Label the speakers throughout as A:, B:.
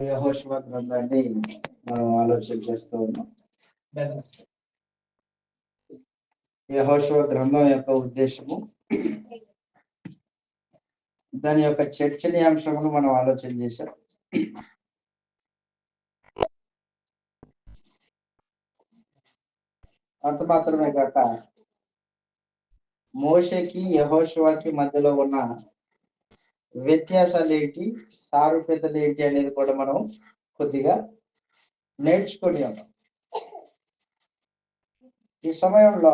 A: యెహోషువ గ్రంథాన్ని మనం ఆలోచన చేస్తూ ఉన్నాం. యెహోషువ గ్రంథం యొక్క ఉద్దేశము, దాని యొక్క చర్చనీయాంశమును మనం ఆలోచన చేశాం. అంత మాత్రమే కాక మోషేకి యెహోషువకి మధ్యలో ఉన్న వ్యత్యాసాలు ఏంటి, సారూప్యతలు ఏంటి అనేది కూడా మనం కొద్దిగా నేర్చుకొని ఉన్నాం. ఈ సమయంలో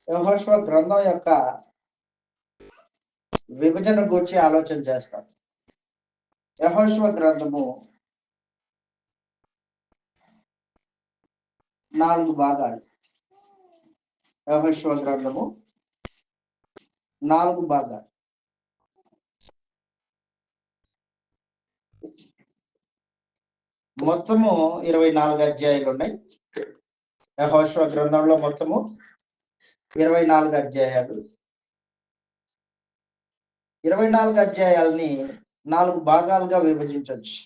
A: యెహోషువ గ్రంథం యొక్క విభజన గురించి ఆలోచన చేస్తాం. యెహోషువ గ్రంథము 4 భాగాలు. యెహోషువ గ్రంథము 4 భాగాలు. మొత్తము 24 అధ్యాయాలు ఉన్నాయి. యెహోషువ గ్రంథంలో మొత్తము 24 అధ్యాయాలు. 24 అధ్యాయాలని 4 భాగాలుగా విభజించవచ్చు.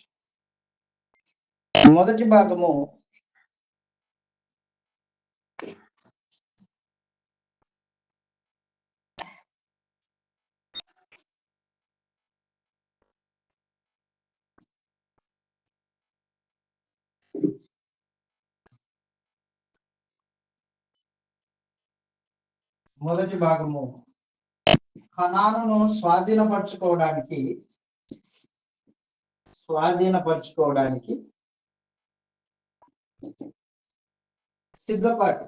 A: మొదటి భాగము కనానును స్వాధీనపరచుకోవడానికి సిద్ధపాటు.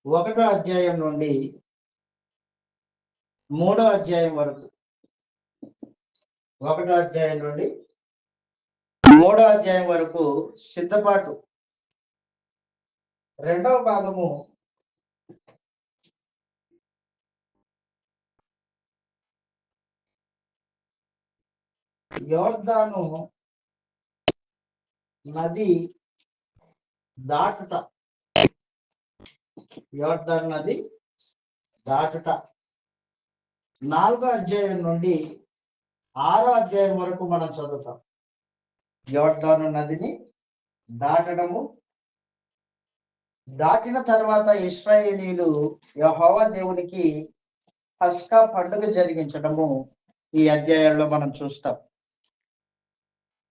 A: ఒకటో అధ్యాయం నుండి 3వ అధ్యాయం వరకు, 1వ అధ్యాయం నుండి 3వ అధ్యాయం వరకు సిద్ధపాటు. రెండవ భాగము యోర్దాను నది దాటుట. 4వ అధ్యాయం నుండి 6వ అధ్యాయం వరకు మనం చదువుతాం. యోర్దాను నదిని దాటడము, దాటిన తర్వాత ఇశ్రాయేలీలు యెహోవా దేవునికి పస్కా పండుగ జరిగించడము ఈ అధ్యాయంలో మనం చూస్తాం.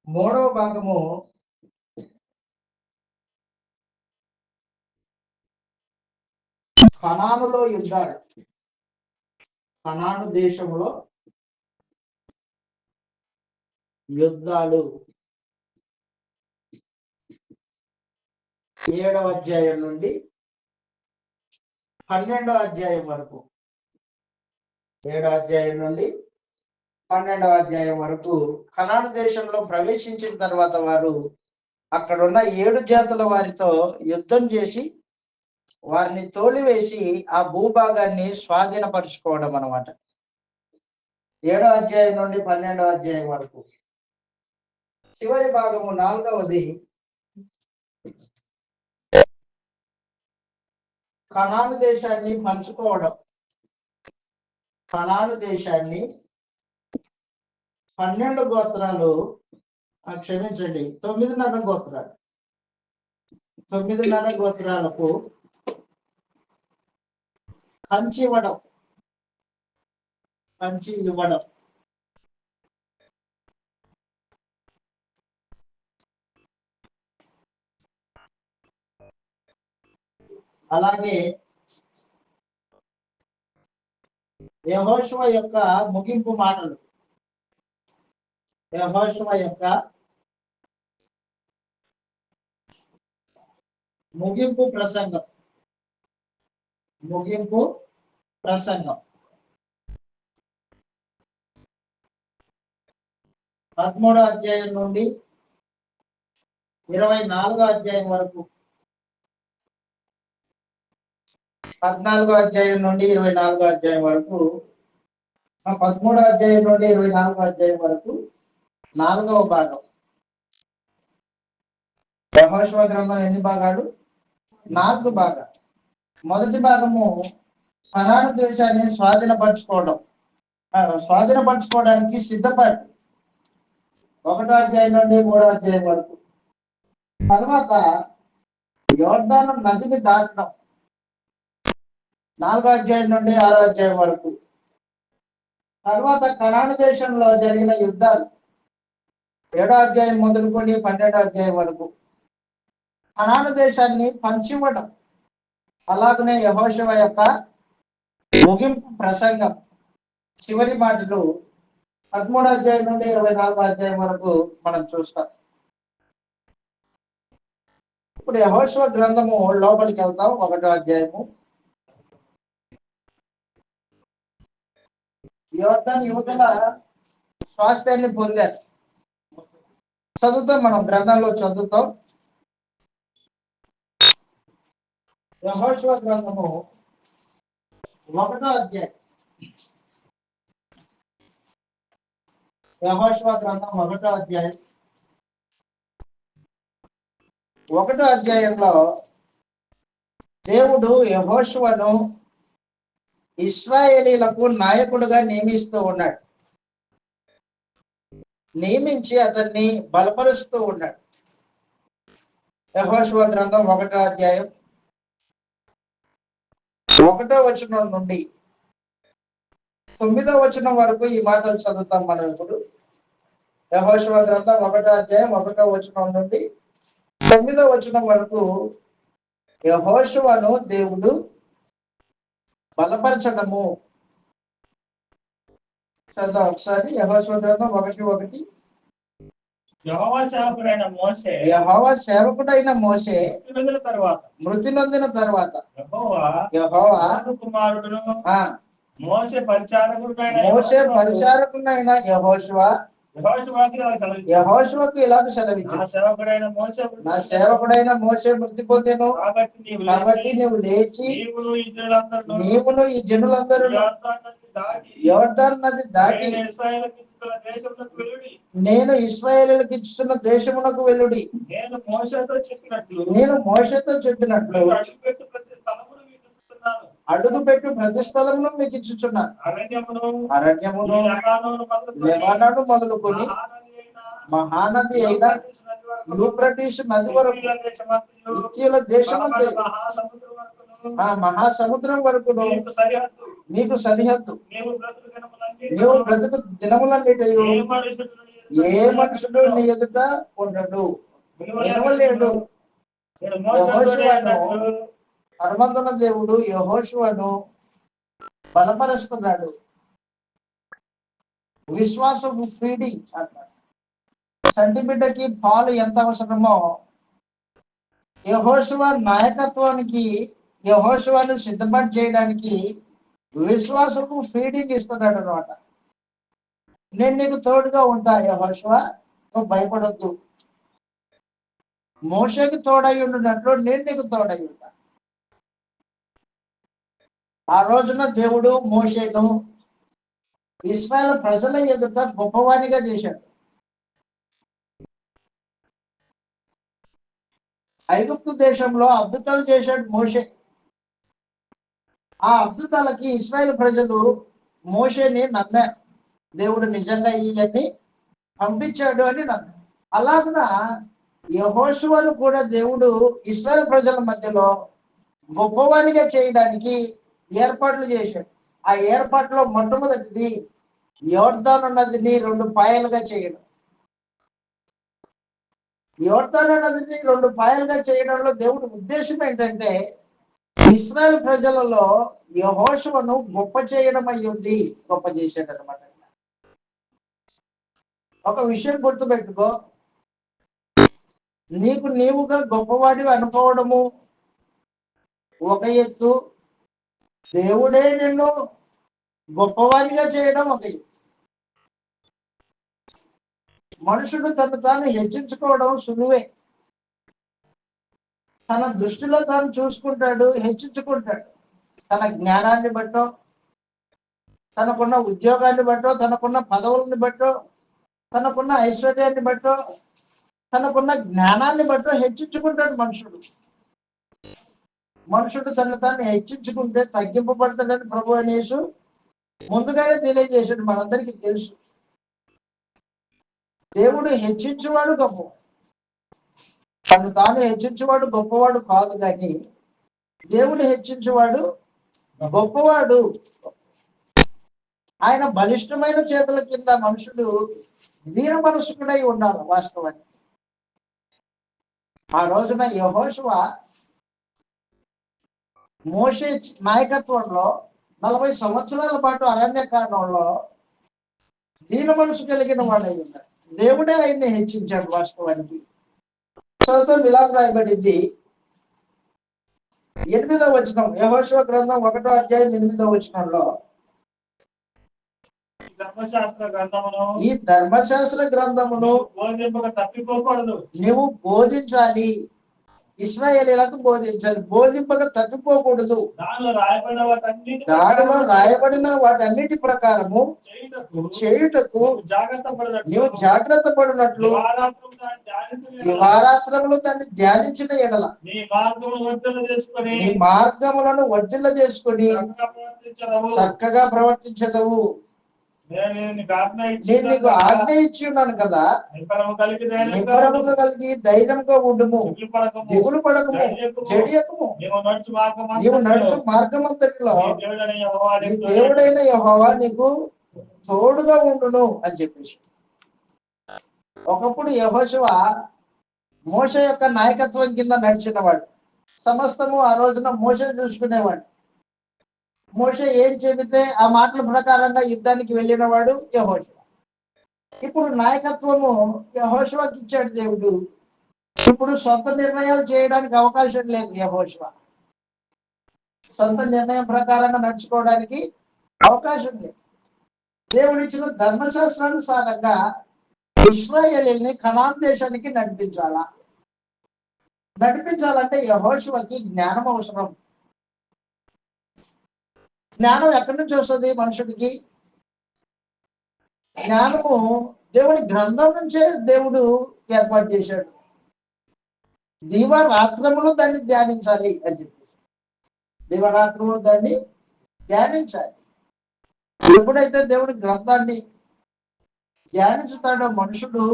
A: 3వ భాగము కనానులో యుద్ధాలు. కనాను దేశంలో యుద్ధాలు 7వ అధ్యాయం నుండి 12వ అధ్యాయం వరకు, 7వ అధ్యాయం నుండి 12వ అధ్యాయం వరకు కనాను దేశంలో ప్రవేశించిన తర్వాత వారు అక్కడున్న 7 జాతుల వారితో యుద్ధం చేసి వారిని తోలివేసి ఆ భూభాగాన్ని స్వాధీనపరుచుకోవడం అన్నమాట. 7వ అధ్యాయం నుండి 12వ అధ్యాయం వరకు. చివరి భాగము 4వది కనాను దేశాన్ని పంచుకోవడం. కనాను దేశాన్ని 12 గోత్రాలు, క్షమించండి, 9.5 గోత్రాలు, 9.5 గోత్రాలకు పంచి ఇవ్వడం. అలాగే యెహోషువ యొక్క ముగింపు మాటలు, యెహోషువ యొక్క ముగింపు ప్రసంగం 13వ అధ్యాయం నుండి 24వ అధ్యాయం వరకు, 14వ అధ్యాయం నుండి 24వ అధ్యాయం వరకు, 13వ అధ్యాయం నుండి 24వ అధ్యాయం వరకు 4వ భాగం. యెహోషువ గ్రంథం ఎన్ని భాగాలు? 4 భాగాలు. మొదటి భాగము కనాను దేశాన్ని స్వాధీనపరచుకోవడానికి సిద్ధపడి 1వ అధ్యాయం నుండి 3వ అధ్యాయం వరకు. తర్వాత యోర్దాను నదిని దాటడం 4వ అధ్యాయం నుండి 6వ అధ్యాయం వరకు. తర్వాత కనాను దేశంలో జరిగిన యుద్ధాలు 7వ అధ్యాయం మొదలుకొని 12వ అధ్యాయం వరకు. కనాను దేశాన్ని పంచివ్వడం, అలాగనే యెహోషువ యొక్క ముగింపు ప్రసంగం చివరి మాటలు 13వ అధ్యాయం నుండి 24వ అధ్యాయం వరకు మనం చూస్తాం. ఇప్పుడు యెహోషువ గ్రంథము లోపలికి వెళ్తాం. 1వ అధ్యాయము. యోర్దాను యువతల స్వాస్థ్యాన్ని పొందారు. చదువుతాం, మనం గ్రంథంలో చదువుతాం. యెహోషువ గ్రంథము 1వ అధ్యాయం. యెహోషువ గ్రంథం 1వ అధ్యాయం. 1వ అధ్యాయంలో దేవుడు యెహోషువను ఇశ్రాయేలీలకు నాయకుడుగా నియమిస్తూ ఉన్నాడు. నియమించి అతన్ని బలపరుస్తూ ఉన్నాడు. యెహోషువ గ్రంథం 1వ అధ్యాయం 1వ వచనం నుండి 9వ వచనం వరకు ఈ మాటలు చదువుతాం మనం ఇప్పుడు. యెహోషువ గ్రంథం 1వ అధ్యాయం 1వ వచనం నుండి 9వ వచనం వరకు యెహోషువను దేవుడు బలపరచడము. చదువు ఒకసారి. యెహోషువ గ్రంథం 1:1.
B: యెహోవా
A: సేవకుడైన మోషే మృతి నొందిన తర్వాత యెహోవా
B: కుమారుడును
A: మోషే పరిచారకుడైన యెహోషువకు ఇలాగ సెలవిచ్చాడు, నా సేవకుడైన మోషే మృతి పొందెను, కాబట్టి నీవు లేచి నీవును ఈ జనులందరూ యోర్దాను నది దాటి నేను ఇశ్రాయేలులకు ఇచ్చుతున్న దేశమునకు వెళ్ళుడి. నేను మోషేతో చెప్పినట్లు అడుగుపెట్టు ప్రతి స్థలమును మీకు ఇచ్చుచున్నాను. అరణ్యమును లెబానోను మొదలుకొని మహానది అయిన యూఫ్రటీసు నది వరకు హిత్తీయుల దేశమంతే మహాసముద్రం వరకు నీకు సరిహద్దు. నీవు బ్రతుకు దినములన్నిటియు ఏ మనుషుడు నీ ఎదుట ఉండడు, నిలవలేడు. పరమందున దేవుడు యెహోషువను బలపరుస్తున్నాడు. విశ్వాసము ఫీడింగ్ అంటారు. చంటి బిడ్డకి పాలు ఎంత అవసరమో యెహోషువ నాయకత్వానికి, యెహోషువను సిద్ధపడి చేయడానికి విశ్వాసము ఫీడింగ్ ఇస్తున్నాడు అన్నమాట. నేను నీకు తోడుగా ఉంటా యెహోషువ, నువ్వు భయపడొద్దు. మోషేకి తోడై ఉండినట్లు నేను నీకు తోడై ఉంటా. ఆ రోజున దేవుడు మోషేను ఇశ్రాయేలు ప్రజల ఎదుట గొప్పవానిగా చేశాడు. ఐగుప్తు దేశంలో అద్భుతాలు చేశాడు మోషే. ఆ అద్భుతాలకి ఇశ్రాయేలు ప్రజలు మోషేని నమ్మారు. దేవుడు నిజంగా ఈయన్ని పంపించాడు అని నమ్మారు. అలాగున యెహోషువను కూడా దేవుడు ఇశ్రాయేలు ప్రజల మధ్యలో గొప్పవానిగా చేయడానికి ఏర్పాట్లు చేశాడు. ఆ ఏర్పాట్లో మొట్టమొదటిది యోర్దాను నదిని 2 పాయలుగా చేయడం. యోర్దాను నదిని 2 పాయలుగా చేయడంలో దేవుడి ఉద్దేశం ఏంటంటే ఇశ్రాయేల్ ప్రజలలో యెహోషువను గొప్ప చేయడం అయ్యింది. గొప్ప చేశాడు అనమాట. ఒక విషయం గుర్తుపెట్టుకో, నీకు నీవుగా గొప్పవాడివి అనుకోవడము ఒక ఎత్తు, దేవుడే నిన్ను గొప్పవాడిగా చేయడం ఒక ఎత్తు. మనుషుడు తను తాను హెచ్చించుకోవడం సులువే. తన దృష్టిలో తాను చూసుకుంటాడు, హెచ్చించుకుంటాడు. తన జ్ఞానాన్ని బట్టో, తనకున్న ఉద్యోగాన్ని బట్టో, తనకున్న పదవులను బట్టో, తనకున్న ఐశ్వర్యాన్ని బట్టో తనకున్న జ్ఞానాన్ని బట్టి హెచ్చించుకుంటాడు మనుషుడు తను తాను హెచ్చించుకుంటే తగ్గింపబడతాడని ప్రభు అయిన యేసు ముందుగానే తెలియజేశాడు. మనందరికీ తెలుసు. దేవుడు హెచ్చించువాడు గొప్ప, తను తాను హెచ్చించువాడు గొప్పవాడు కాదు, కానీ దేవుడు హెచ్చించువాడు గొప్పవాడు. ఆయన బలిష్టమైన చేతుల కింద మనుషుడు వీర మనస్కుడై ఉన్నారు. వాస్తవానికి ఆ రోజున యెహోషువ మోషే నాయకత్వంలో 40 సంవత్సరాల పాటు అరణ్యకాలంలో దీన మనసు కలిగిన వాడై ఉన్నాడు. దేవుడే ఆయన్ని హెచ్చించాడు. వాస్తవానికి చదువుతాం, ఇలా రాయబడింది 8వ వచనం, యెహోషువ గ్రంథం 1వ అధ్యాయం 8వ వచనంలో, ఈ ధర్మశాస్త్ర గ్రంథమును
B: తప్పిపోకూడదు,
A: నువ్వు బోధించాలి, ఇశ్రాయేలీయులకు బోధించాలి, బోధింపక తప్పిపోకూడదు. దానిలో రాయబడిన వాటన్నిటి ప్రకారము చేయుటకు నీవు జాగ్రత్త పడినట్లు దివారాత్రములు దాన్ని ధ్యానించిన ఎడల నీ మార్గములను వర్ధిల్ల చేసుకుని చక్కగా ప్రవర్తించదవు. నేను నీకు ఆజ్ఞ ఇచ్చి ఉన్నాను కదా, నిబ్బరముగా కలిగి ధైర్యంగా ఉండుము, దిగులు పడకము, జడియకము. నీవు నడుచు మార్గమంతటిలో నీ దేవుడైన యెహోవా నీకు తోడుగా ఉండును అని చెప్పేసి. ఒకప్పుడు యెహోషువ మోషే యొక్క నాయకత్వం కింద నడిచినవాడు. సమస్తము ఆ రోజున మోషే చూసుకునేవాడు. మోషే ఏం చెబితే ఆ మాటల ప్రకారంగా యుద్ధానికి వెళ్ళిన వాడు యెహోషువ. ఇప్పుడు నాయకత్వము యెహోషువకి ఇచ్చాడు దేవుడు. ఇప్పుడు సొంత నిర్ణయాలు చేయడానికి అవకాశం లేదు. యెహోషువ సొంత నిర్ణయం ప్రకారంగా నడుచుకోవడానికి అవకాశం లేదు. దేవుడు ఇచ్చిన ధర్మశాస్త్రానుసారంగా ఇశ్రాయేలీయుల్ని కనాన్ దేశానికి నడిపించాలంటే యెహోషువకి జ్ఞానం అవసరం. జ్ఞానం ఎక్కడి నుంచి వస్తుంది మనుషుడికి? జ్ఞానము దేవుని గ్రంథం నుంచే దేవుడు ఏర్పాటు చేశాడు. దివారాత్రములు దాన్ని ధ్యానించాలి అని చెప్పి, దివారాత్రములు దాన్ని ధ్యానించాలి. ఎప్పుడైతే దేవుడి గ్రంథాన్ని ధ్యానించుతాడో మనుషుడు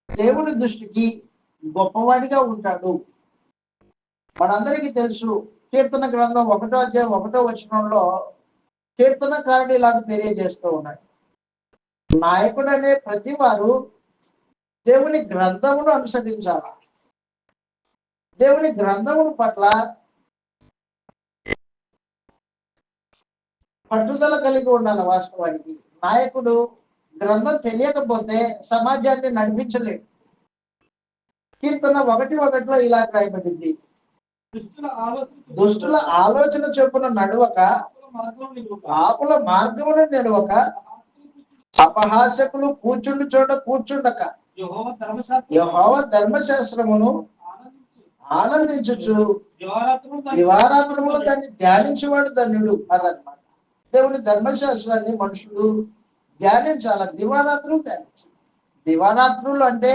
A: దేవుడి దృష్టికి గొప్పవాడిగా ఉంటాడు. మనందరికీ తెలుసు, కీర్తన గ్రంథం 1వ అధ్యాయం 1వ వచనంలో కీర్తనకారుడు ఇలాగ తెలియజేస్తూ ఉన్నాడు, నాయకుడు అనే ప్రతి వారు దేవుని గ్రంథమును అనుసరించాలి, దేవుని గ్రంథమును పట్ల పట్టుదల కలిగి ఉండాలి. వాస్తవానికి నాయకుడు గ్రంథం తెలియకపోతే సమాజాన్ని నడిపించలేడు. కీర్తన 1:1 ఇలా రాయబడింది, దుష్టుల ఆలోచన చొప్పున నడవక, పాపుల మార్గమును నడవక, అపహాసకులు కూర్చుండు చోట కూర్చుండక, యెహోవా ధర్మశాస్త్రమును ఆనందించుచు దివారాత్రములు దాన్ని ధ్యానించేవాడు ధన్యుడు. అదనమాట. దేవుని ధర్మశాస్త్రాన్ని మనుషుడు ధ్యానించాల, దివారాత్రులు ధ్యానించాలి. దివారాత్రులు అంటే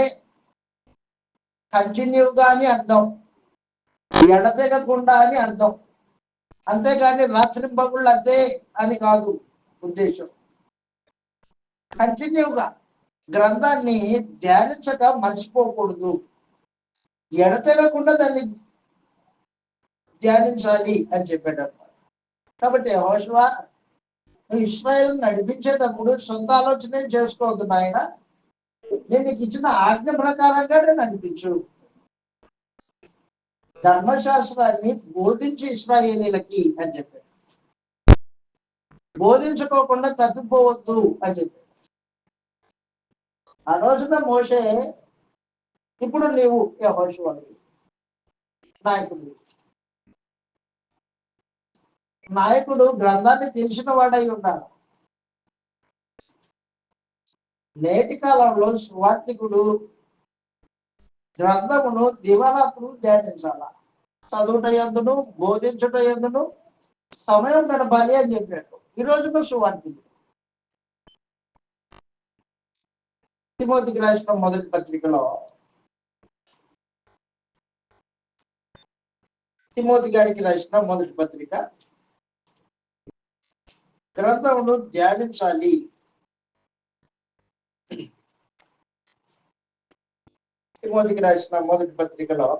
A: కంటిన్యూగా అని అర్థం, ఎడతెగకుండా అని అర్థం. అంతేగాని రాత్రింబగుళ్ళు అదే అని కాదు ఉద్దేశం. కంటిన్యూగా గ్రంథాన్ని ధ్యానించక మర్చిపోకూడదు, ఎడతెగకుండా దాన్ని ధ్యానించాలి అని చెప్పేటప్పుడు. కాబట్టి యెహోషువ ఇశ్రాయేలు నడిపించేటప్పుడు సొంత ఆలోచన చేసుకోవద్దు నాయన, నేను నీకు ఇచ్చిన ఆజ్ఞ ప్రకారంగా నేను నడిపించు. ధర్మశాస్త్రాన్ని బోధించి ఇశ్రాయేలీలకి అని చెప్పాడు. బోధించుకోకుండా తప్పిపోవద్దు అని చెప్పాడు. ఆ రోజున మోషే, ఇప్పుడు నీవు యెహోషువ నాయకుడు గ్రంథాన్ని తెలిసిన వాడై ఉండాలి. నేటి కాలంలో సువార్థికుడు గ్రంథమును దివారాత్రులు ధ్యానించాల, చదువుట యందును బోధించుట యందును సమయం గడపాలి అని చెప్పాడు. ఈ రోజున సువార్థికుడు తిమోతికి రాసిన మొదటి పత్రికలో తిమోతి గారికి రాసిన మొదటి పత్రిక గ్రంథమును ధ్యానించాలి. తిమోతికి రాసిన మొదటి పత్రికలో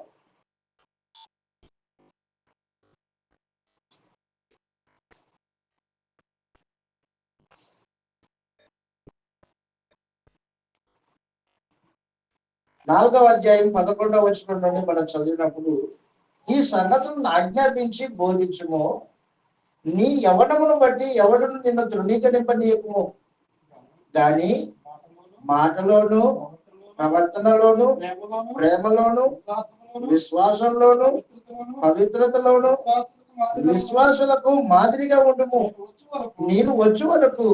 A: 4వ అధ్యాయం 11వ వచనం నుండి మనం చదివినప్పుడు, ఈ సంగతులను ఆజ్ఞాపించి బోధించుము, నీ యవ్వనమును బట్టి ఎవడును నిన్ను తృణీకరింపనీయకుము గాని మాటలోను ప్రవర్తనలోను ప్రేమలోను విశ్వాసంలోను పవిత్రతలోను విశ్వాసులకు మాదిరిగా ఉండుము. నేను వచ్చే వరకు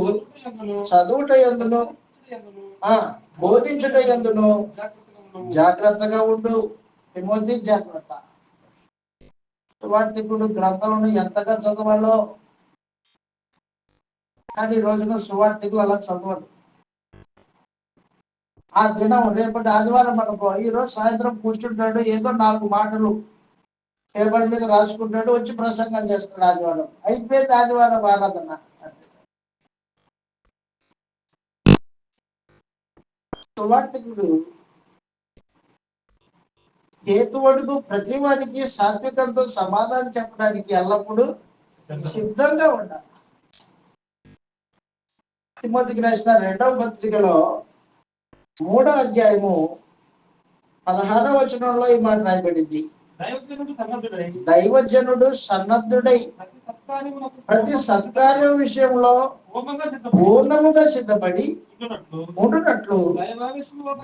A: చదువుట యందును బోధించుట యందును జాగ్రత్తగా ఉండు. తిమోతి జాగ్రత్త. సువార్థికుడు గ్రంథాలను ఎంతగా చదవాలో, కానీ ఈ రోజున సువార్థికులు అలా చదవరు. ఆ దినం రేపటి ఆదివారం అనుకో, ఈరోజు సాయంత్రం కూర్చుంటాడు, ఏదో 4 మాటలు పేపర్ మీద రాసుకుంటాడు, వచ్చి ప్రసంగం చేస్తాడు. ఆదివారం అయిపోయింది, ఆదివారం ఆరాధన. సువార్థికుడు హేతువడుగు ప్రతి వారికి సాత్వికంతో సమాధానం చెప్పడానికి ఎల్లప్పుడూ సిద్ధంగా ఉండాలి. తిమోతికి రాసిన 2వ పత్రికలో 3వ అధ్యాయము 16వ వచనంలో ఈ మాట రాయబడింది. దైవజనుడు సన్నద్ధుడై ప్రతి సత్కార్యం విషయంలో పూర్ణముగా సిద్ధపడి ఉండునట్లు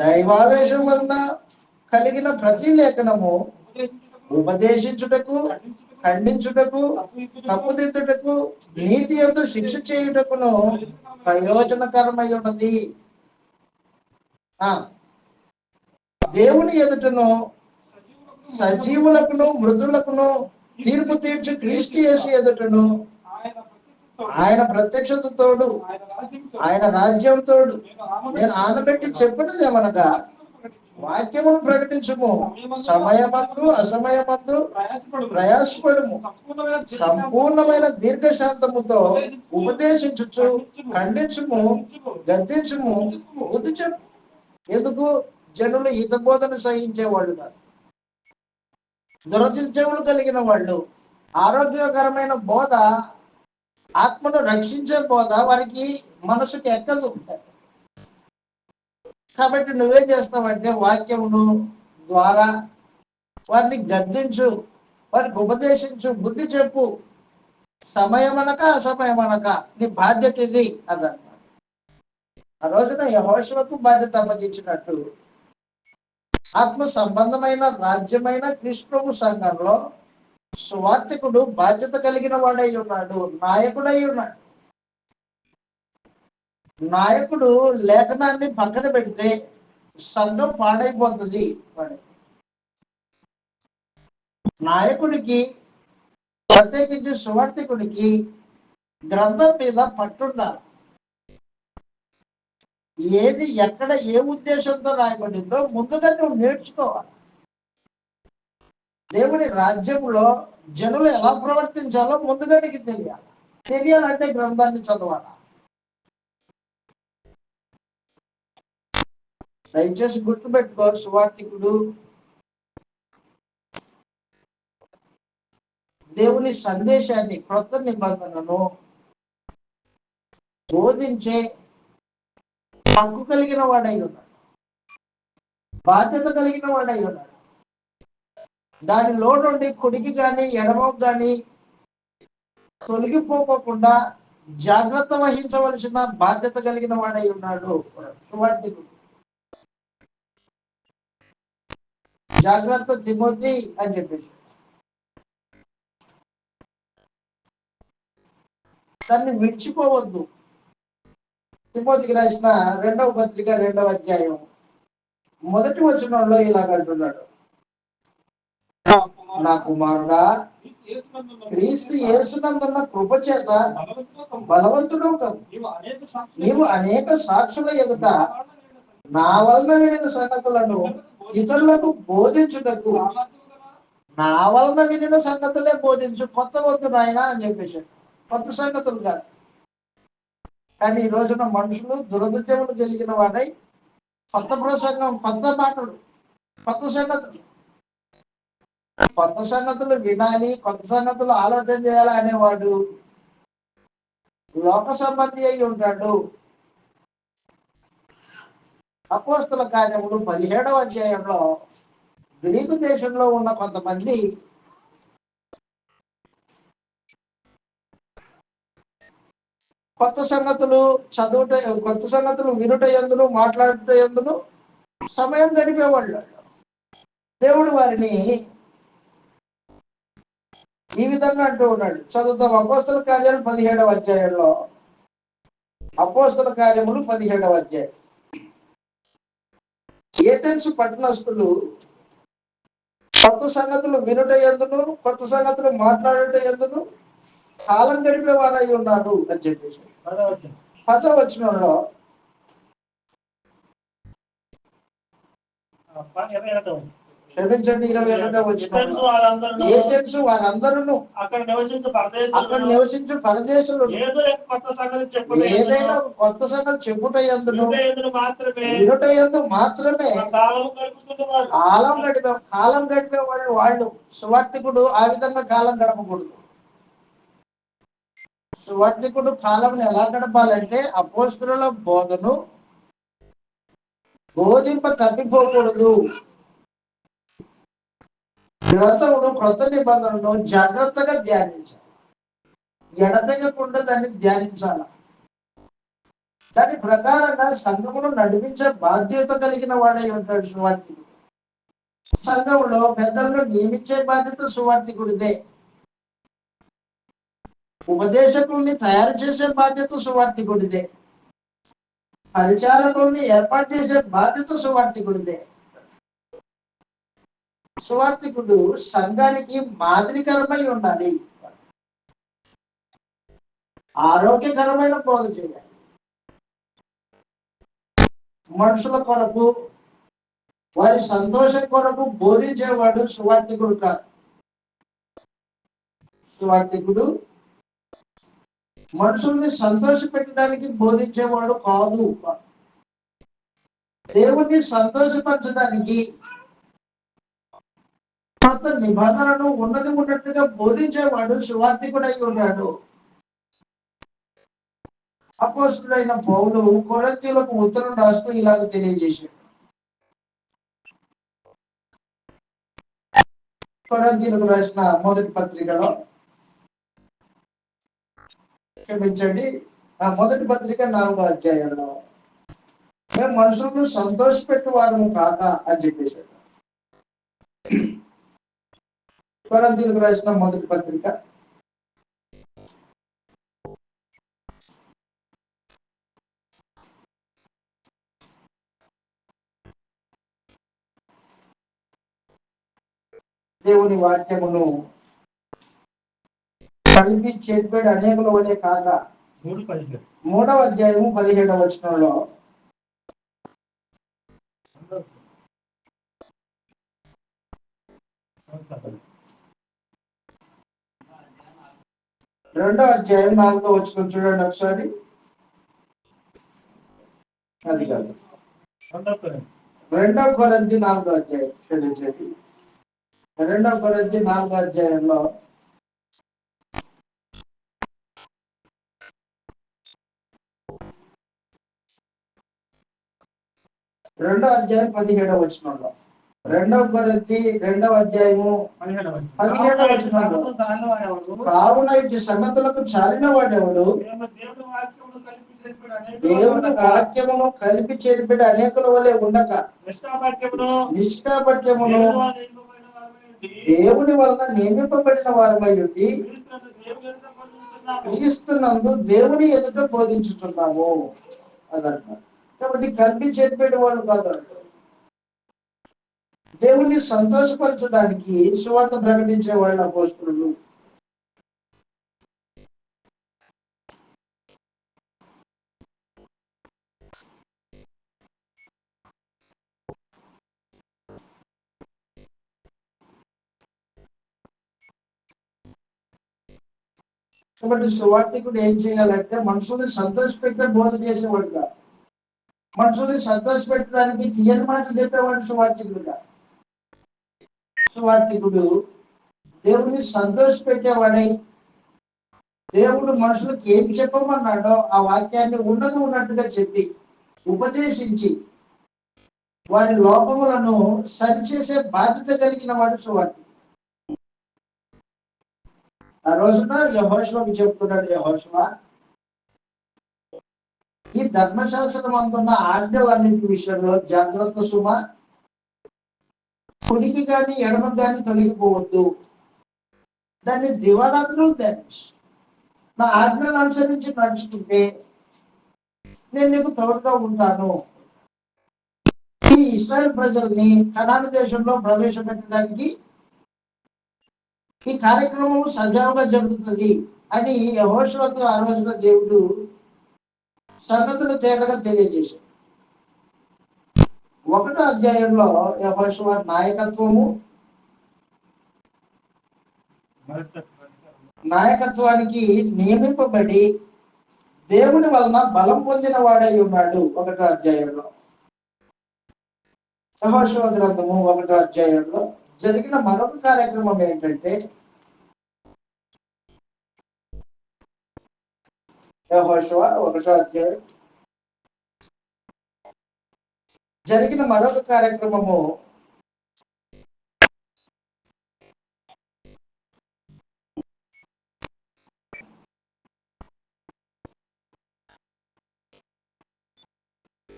A: దైవావేశం వలన కలిగిన ప్రతి లేఖనము ఉపదేశించుటకు, ఖండించుటకు, తప్పుదిద్దుటకు, నీతి యందు శిక్ష చేయుటకును ప్రయోజనకరమై ఉన్నది. దేవుని ఎదుటను సజీవులకును మృతులకును తీర్పు తీర్చి క్రీస్తు యేసు ఎదుటను ఆయన ప్రత్యక్షతతోడు ఆయన రాజ్యం తోడు నేను ఆనబెట్టి చెప్పినది ఏమనగా, వాక్యమును ప్రకటించుము, సమయమందు అసమయమందు ప్రయాసపడుము, సంపూర్ణమైన దీర్ఘశాంతముతో ఉపదేశించుచు, ఖండించుము, గద్దించుము, బుద్ధి చెప్పు. ఎందుకు? జనులు హిత బోధన సహించేవాళ్ళు కాదు, దురదృష్టములు కలిగిన వాళ్ళు. ఆరోగ్యకరమైన బోధ, ఆత్మను రక్షించే బోధ వారికి మనసుకి ఎక్కదు. కాబట్టి నువ్వేం చేస్తావంటే వాక్యమును ద్వారా వారిని గద్దించు, వారికి ఉపదేశించు, బుద్ధి చెప్పు. సమయమనక అసమయమనక నీ బాధ్యత ఇది అదన్నమాట. ఆ రోజున యెహోషువకు బాధ్యత అప్పగించినట్టు ఆత్మ సంబంధమైన రాజ్యమైన క్రీస్తు సంఘంలో సువార్థికుడు బాధ్యత కలిగిన వాడై ఉన్నాడు, నాయకుడై ఉన్నాడు. నాయకుడు లేఖనాన్ని పక్కన పెడితే సంఘం పాడైపోతుంది. నాయకుడికి, ప్రత్యేకించి సువార్థికుడికి గ్రంథం మీద పట్టుండాలి. ఏది ఎక్కడ ఏ ఉద్దేశంతో రాయబడిందో ముందుగా నువ్వు నేర్చుకోవాలి. దేవుని రాజ్యంలో జనులు ఎలా ప్రవర్తించాలో ముందుగా నీకు తెలియాలి. తెలియాలంటే గ్రంథాన్ని చదవాలి. దయచేసి గుర్తుపెట్టుకో, సువార్థికుడు దేవుని సందేశాన్ని, క్రొత్త నిబంధనను బోధించే హక్కు కలిగిన వాడై ఉన్నాడు, బాధ్యత కలిగిన వాడై ఉన్నాడు. దానిలో నుండి కుడికి కానీ ఎడమకు కానీ తొలగిపోకుండా జాగ్రత్త వహించవలసిన బాధ్యత కలిగిన వాడై ఉన్నాడు సువార్థికుడు. జాగ్రత్త తిమోతి అని చెప్పేసి దాన్ని విడిచిపోవద్దు. తిమోతికి రాసిన 2వ పత్రిక 2వ అధ్యాయం 1వ వచనంలో ఇలాగంటున్నాడు, నా కుమారుడా, క్రీస్తు యేసునందున్న కృప చేత బలవంతుడు నీవు అనేక సాక్షుల ఎదుట నా వలన వినిన సంగతులను ఇతరులకు బోధించుటకు నా వలన వినిన సంగతులే బోధించు, కొత్త వద్దు నాయన అని చెప్పేసి. కొత్త సంగతులు కాదు. కానీ ఈ రోజున మనుషులు దురదృష్టములు కలిగిన వారై కొత్త ప్రసంగం, కొత్త మాటలు, కొత్త సంగతులు, కొత్త సంగతులు వినాలి, కొత్త సంగతులు ఆలోచన చేయాలి అనేవాడు లోక సంబంధి అయి ఉంటాడు. అపోస్తల కార్యములు 17వ అధ్యాయంలో గ్రీకు దేశంలో ఉన్న కొంతమంది కొత్త సంగతులు చదువుట, కొత్త సంగతులు వినుట ఎందును మాట్లాడుట ఎందును సమయం గడిపేవాళ్ళు. దేవుడు వారిని ఈ విధంగా అంటూ ఉన్నాడు. చదువుతాం అపోస్తల కార్యాలు 17వ అధ్యాయంలో. అపోస్తల కార్యములు 17వ అధ్యాయం. ఏథెన్సు పట్టణస్థులు కొత్త సంగతులు వినుట ఎందును కొత్త సంగతులు మాట్లాడుట ఎందును కాలం గడిపే వారై ఉన్నారు అని చెప్పేసి 10వ వచనంలో క్షమించండి 21వ వచనం. ఏథెన్సు వారందరూ
B: అక్కడ
A: నివసించు పరదేశులు
B: ఏదైనా కొత్త
A: సంగతి చెప్పుట ఎందును
B: వినుట
A: యందు మాత్రమే కాలం గడిపే వాళ్ళు. సువార్థికుడు ఆ విధంగా కాలం గడపకూడదు. సువార్థికుడు కాలం ఎలా గడపాలంటే అపోస్తలుల బోధను బోధింప తప్పిపోకూడదు. క్రైస్తవుడు క్రొత్త నిబంధనను జాగ్రత్తగా ధ్యానించాలి, ఎడతెగకుండా దాన్ని ధ్యానించాలి. దాని ప్రకారంగా సంఘమును నడిపించే బాధ్యత కలిగిన వాడై ఉంటాడు సువార్థికుడు. సంఘంలో పెద్దలను నియమించే బాధ్యత సువార్థికుడిదే. ఉపదేశకుల్ని తయారు చేసే బాధ్యత సువార్థికుడిదే. పరిచారకుల్ని ఏర్పాటు చేసే బాధ్యత సువార్థికుడిదే. సువార్థికుడు సంఘానికి మాదిరికరమై ఉండాలి. ఆరోగ్యకరమైన బోధ చేయాలి. మనుషుల కొరకు, వారి సంతోషం కొరకు బోధించేవాడు సువార్థికుడు కాదు. సువార్థికుడు మనుషుల్ని సంతోష పెట్టడానికి బోధించేవాడు కాదు. దేవుణ్ణి సంతోషపరచడానికి కొత్త నిబంధనను ఉన్నది ఉన్నట్టుగా బోధించేవాడు సువార్థికుడై ఉన్నాడు. అపోస్తలుడైన పౌలు కొరింథీయులకు ఉత్తరం రాస్తూ ఇలాగ తెలియజేశాడు. కొరింథీయులకు రాసిన మొదటి పత్రికలో, క్షమించండి, మొదటి పత్రిక 4వ అధ్యాయంలో, మేము మనుషులను సంతోషపెట్టు వారము కాక అని చెప్పేశాడు. కొరింథీయులకు రాసిన మొదటి పత్రిక 4వ దేవుని వాక్యమును కలిపి చెప్పాడు అనేకుల వలె కాక 3వ అధ్యాయము 17వ వచనంలో, రెండో అధ్యాయం 4వ వచనం చూడండి ఒకసారి. అది కాదు, 2 కొరింథీ 4వ అధ్యాయం. క్షమించండి, 2 కొరింథీ 4వ అధ్యాయంలో 2వ అధ్యాయం 17వ వచనంలో, 2 కొరింథీ 2వ అధ్యాయము 17వ వచనంలో, కావున ఇటు సంగతులకు చాలిన వాడెవడు, దేవుని వాక్యమును కలిపి చెరిపెడు అనేకుల వలె ఉండక నిష్కాపట్యమును దేవుని వలన నియమింపబడిన వారమై ఉండి క్రీస్తునందు దేవుని ఎదుట బోధించుతున్నాము అదంట. కాబట్టి కలిపి చెరిపెడు వాళ్ళు కాదు, దేవుణ్ణి సంతోషపరచడానికి సువార్త ప్రకటించే వాళ్ళ అపోస్తలులు. కాబట్టి సువార్థికుడు ఏం చేయాలంటే మనుషుల్ని సంతోషపెట్టే బోధ చేసేవాడు కాదు, మనుషుల్ని సంతోషపెట్టడానికి తీయని మాటలు చెప్పేవాడు సువార్థికుడు కాదు. సువార్థికుడు దేవుడిని సంతోషపెట్టేవాడై దేవుడు మనుషులకు ఏం చెప్పమన్నాడో ఆ వాక్యాన్ని ఉన్నది ఉన్నట్టుగా చెప్పి ఉపదేశించి వారి లోపములను సరిచేసే బాధ్యత కలిగిన వాడు సువార్థికుడు. ఆ రోజున యెహోషువకు చెప్తున్నాడు, యెహోషువ ఈ ధర్మశాస్త్రం అందున్న ఆజ్ఞలన్నింటి విషయంలో జాగ్రత్త సుమ, కుడికి గాని ఎడమకు గాని తొలగిపోవద్దు, దాన్ని దివారాత్రులు ధ్యానించు. నా ఆజ్ఞలు అనుసరించి నడుచుకుంటే నేను నీకు తోడుగా ఉంటాను. ఈ ఇశ్రాయేల్ ప్రజల్ని కనాను దేశంలో ప్రవేశపెట్టడానికి ఈ కార్యక్రమం సజావుగా జరుగుతుంది అని యెహోషువకు ఆ రోజున దేవుడు సంగతులు తేటగా తెలియజేశాడు. 1వ అధ్యాయంలో యెహోషువ నాయకత్వము, నాయకత్వానికి నియమింపబడి దేవుడి వలన బలం పొందిన వాడై ఉన్నాడు. 1వ అధ్యాయంలో యెహోషువ గ్రంథము 1వ అధ్యాయంలో జరిగిన మరొక కార్యక్రమం ఏంటంటే, యెహోషువ 1వ అధ్యాయం జరిగిన మరొక కార్యక్రమము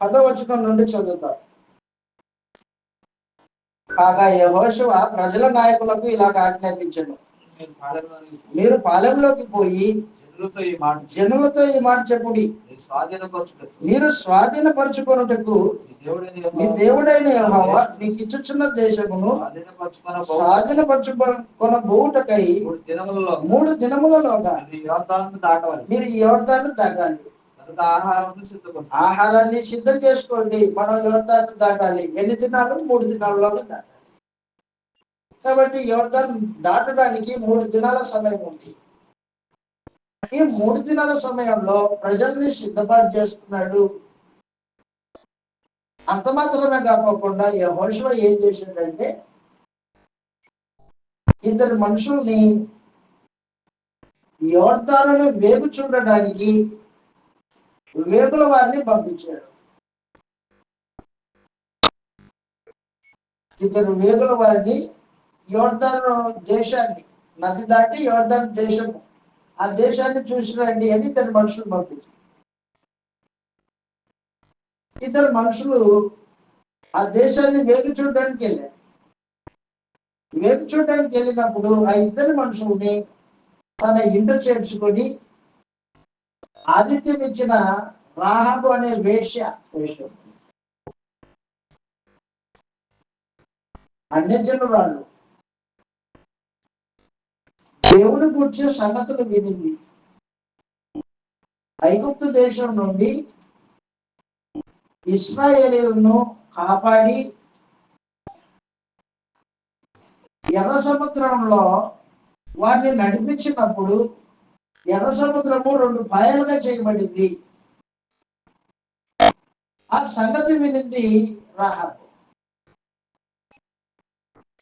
A: పదవ వచనం నుండి చదువుతాం. కాగా యెహోషువ ప్రజల నాయకులకు ఇలాగ ఆజ్ఞాపించెను, మీరు పాలెంలోకి పోయి జనులతో ఈ మాట చెప్పుడి, మీరు స్వాధీనపరచుకొనుటకు మీ దేవుడైన యెహోవా మీకు ఇచ్చుచున్న దేశమును స్వాధీనపరచుకొనబోవుటకై 3 దినములలోగా మీరు ఈ యోర్దాను దాటాలి. ఆహారాన్ని సిద్ధం చేసుకోండి. మనం యోర్దాను దాటాలి. ఎన్ని దినాలు? 3 దినాల్లోగా దాటాలి. కాబట్టి యోర్దాను దాటడానికి 3 దినాల సమయం ఉంది. ఈ 3 దినాల సమయంలో ప్రజల్ని సిద్ధపాటు చేసుకున్నాడు. అంత మాత్రమే కాకుండా యెహోషువ ఏం చేశాడంటే, 2 మనుషుల్ని యోర్దానును వేగు చూడడానికి వేగుల వారిని పంపించాడు. 2 వేగుల వారిని యోర్దాను దేశాన్ని, నది దాటి యోర్దాను దేశము, ఆ దేశాన్ని చూసి రండి అని 2 మనుషులు పంపించారు. 2 మనుషులు ఆ దేశాన్ని వేగు చూడడానికి వెళ్ళారు. వేగు చూడడానికి వెళ్ళినప్పుడు ఆ 2 మనుషుల్ని తన ఇంట చేర్చుకొని ఆతిథ్యం ఇచ్చిన రాహాబు అనే వేశ్య, అన్యజనురాలు, దేవుని గురించి సంగతులు వినింది. ఐగుప్తు దేశం నుండి ఇశ్రాయేలీయులను కాపాడి ఎర్ర సముద్రంలో వారిని నడిపించినప్పుడు ఎర్ర సముద్రము 2 పాయలుగా చేయబడింది. ఆ సంగతి వినింది రాహాబు.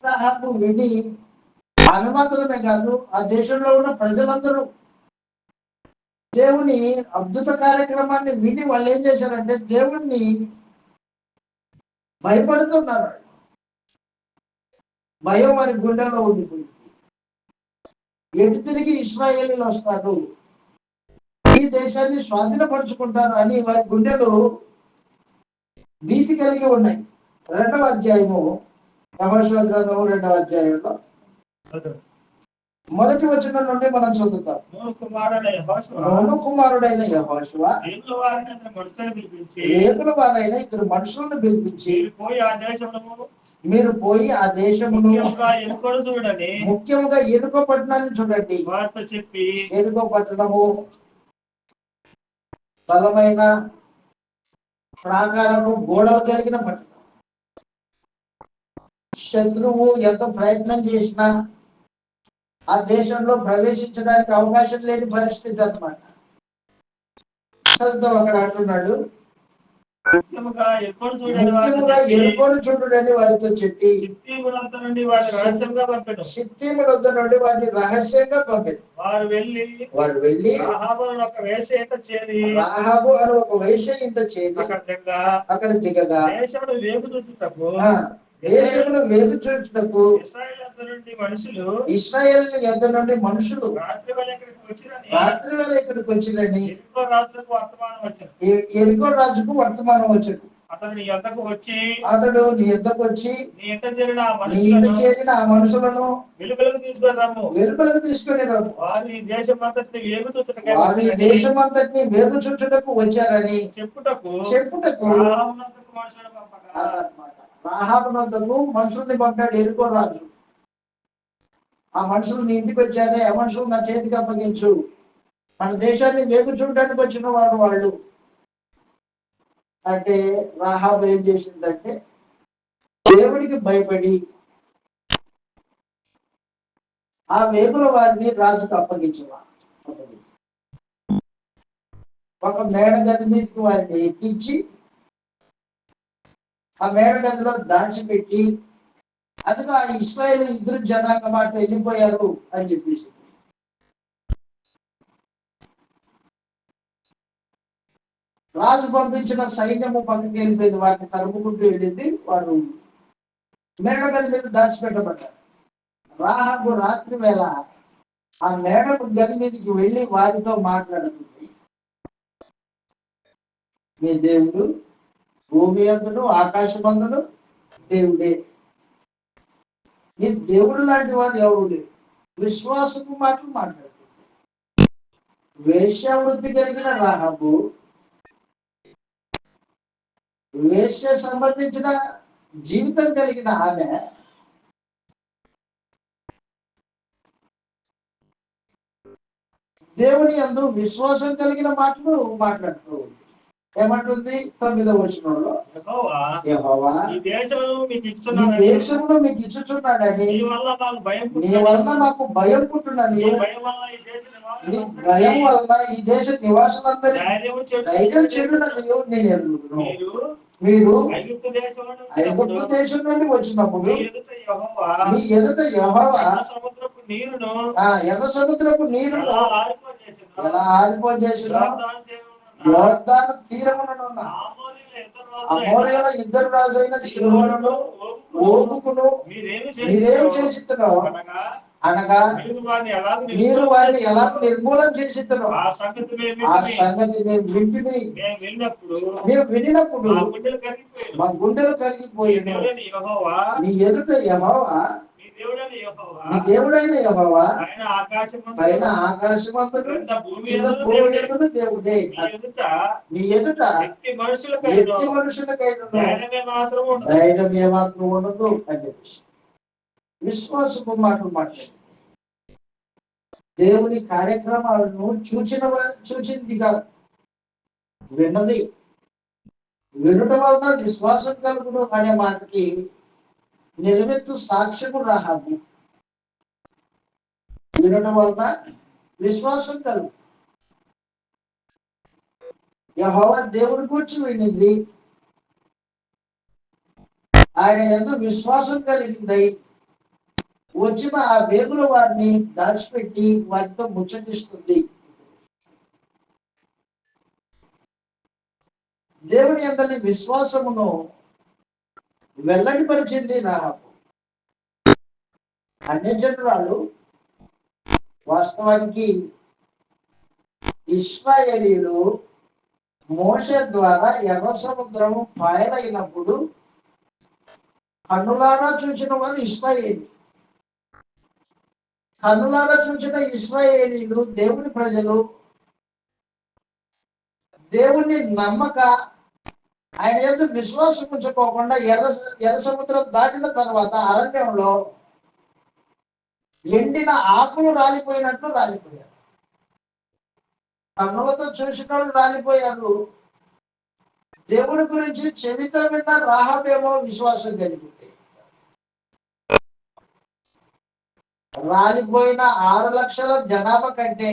A: రాహాబు విని ఆమె మాత్రమే కాదు, ఆ దేశంలో ఉన్న ప్రజలందరూ దేవుని అద్భుత కార్యక్రమాన్ని విని వాళ్ళు ఏం చేశారంటే దేవుణ్ణి భయపడుతున్నారు. భయం వారి గుండెలో ఉండిపోయింది. ఎటు తిరిగి ఇశ్రాయేలీయులు వస్తారు, ఈ దేశాన్ని స్వాధీనపరుచుకుంటారు అని వారి గుండెలు భీతి కలిగి ఉన్నాయి. 2వ అధ్యాయము యెహోషువ గ్రంథము 2వ అధ్యాయంలో మొదటి వచనం నుండి మనం చదువుతాం. నూను కుమారుడైన యెహోషువ వేగుల వారైన 2 మనుషులను పిలిపించి, మీరు పోయి ఆ దేశమును ముఖ్యంగా ఎరుకో పట్టణాన్ని చూడండి. ఎరుకో పట్టణము బలమైన ప్రాకారము గోడలు కలిగిన పట్టణం. శత్రువు ఎంత ప్రయత్నం చేసినా ఆ దేశంలో ప్రవేశించడానికి అవకాశం లేని పరిస్థితి అన్నమాట. చదువుతాం అక్కడ అంటున్నాడు,
B: ముఖ్యముగా
A: ఎరుకోను చూడుడని వారితో చెప్పి
B: షిత్తీము వద్ద నుండి వారిని రహస్యంగా పంపెను.
A: షిత్తీము వద్ద నుండి వారిని రహస్యంగా పంపెను.
B: వారు వెళ్ళి రాహాబు అని ఒక వేశ్య ఇంట చేరి అక్కడ దిగగా దేశమును వేగు చూచుటకు
A: ఇశ్రాయేలు యొద్ద నుండి మనుషులు
B: రాత్రి వేళ ఇక్కడికి
A: వచ్చిరని
B: వర్తమానం
A: ఎరికో రాజుకు వర్తమానం వచ్చాడు.
B: అతడు నీ యొద్దకు వచ్చి
A: నీ ఇంట చేరిన ఆ మనుషులను
B: వెలుపలకు
A: తీసుకొని రమ్ము.
B: వారు ఈ దేశమంతటిని
A: వేగు చూచుటకు వచ్చారని చెప్పుటకు రాహాబు నొద్దకు మనుషుల్ని పంపాడు ఎరుకో రాజు. ఆ మనుషులు నీ ఇంటికి వచ్చారే, ఆ మనుషులు నా చేతికి అప్పగించు, మన దేశాన్ని వేగు చూడడానికి వచ్చిన వారు వాళ్ళు అంటే. రాహాబు ఏం చేసిందంటే దేవుడికి భయపడి ఆ వేగుల వారిని రాజుకు అప్పగించవా. ఒక మేడగది మీదకి వారిని ఎక్కించి ఆ మేడగదిలో దాచిపెట్టి, అదిగా ఆ ఇశ్రాయేలు ఇద్దరు జనాంగ మాట వెళ్ళిపోయారు అని చెప్పేసి రాజు పంపించిన సైన్యము పక్కకి వెళ్ళిపోయింది, వారిని తరుముకుంటూ వెళ్ళింది. వారు మేడగది మీద దాచిపెట్టబడ్డారు. రాహాబు రాత్రి వేళ ఆ మేడకు గది మీదకి వెళ్ళి వారితో మాట్లాడుతుంది. మీ దేవుడు భూమి అందును ఆకాశమందును దేవుడే, ఈ దేవుడు లాంటి వాడు ఎవరు లేడు. విశ్వాసపు మాటలు మాట్లాడుతుంది. వేశ్యావృత్తి కలిగిన రాహాబు, వేశ్య సంబంధించిన జీవితం కలిగిన ఆమె దేవుని యందు విశ్వాసం కలిగిన మాటలు మాట్లాడుతూ ఏమంటుంది 9వ వచనంలో, యెహోవా ఈ దేశమును మీకు ఇచ్చుచున్నాడని నీ వలన మాకు భయం పుట్టునని, భయం వలన ఈ దేశ నివాసులందరి ధైర్యం చెడునని నేను ఎరుగుదును. మీరు ఐగుప్తు దేశం నుండి వచ్చినప్పుడు మీ ఎదుట యెహోవా ఎర్ర సముద్రపు నీరును ఎలా ఆరిపోజేసినో, యోర్దాను తీరమున అమోరీయుల ఇద్దరు రాజైన సీహోనును ఓగుకును మీరేమి చేసిద్దరో అనగా మీరు వారిని ఎలా నిర్మూలన చేసిద్దరో ఆ సంగతి మేము వినినప్పుడు మా గుండెలు కరిగిపోయాను. నీ ఎదుట యెహోవా నీ దేవుడైన యెహోవా పైన ఆకాశమందును కింద భూమి యందును దేవుడే. నీ ఎదుట ఎట్టి మనుషులకైనా ధైర్యం ఏమాత్రం ఉండదు అని చెప్పేసి విశ్వాసపు మాటలు మాట్లాడు. దేవుని కార్యక్రమాలను చూచింది కాదు, విన్నది. వినుట వలన విశ్వాసం కలుగును అనే మాటకి నిలబెత్తు సాక్ష్యము రాహాబు. వినడం వలన విశ్వాసం కలుగు. యెహోవా దేవుడి గురించి వినింది, ఆయన యందు విశ్వాసం కలిగింది. వచ్చిన ఆ వేగుల వారిని దాచిపెట్టి వారితో ముచ్చటిస్తుంది. దేవుని యందలి విశ్వాసమును వెల్లడిపరిచింది రాహాబు. అన్యజనురాలు వాస్తవానికి ఇశ్రాయేలీయులు మోషే ద్వారా ఎర్ర సముద్రము పాయలైనప్పుడు కన్నులారా చూసిన వారు ఇశ్రాయేలు. కన్నులారా చూసిన ఇశ్రాయేలీయులు దేవుని ప్రజలు దేవుణ్ణి నమ్మక ఆయన యందు విశ్వాసం ఉంచుకోకుండా ఎర్ర సముద్రం దాటిన తర్వాత అరణ్యంలో ఎండిన ఆకులు రాలిపోయినట్లు రాలిపోయారు. కన్నులతో చూసిన వాళ్ళు రాలిపోయారు. దేవుడి గురించి చెవితో విన్న రాహాబేమో విశ్వాసం కలిగింది. రాలిపోయిన 6 లక్షల జనాభా కంటే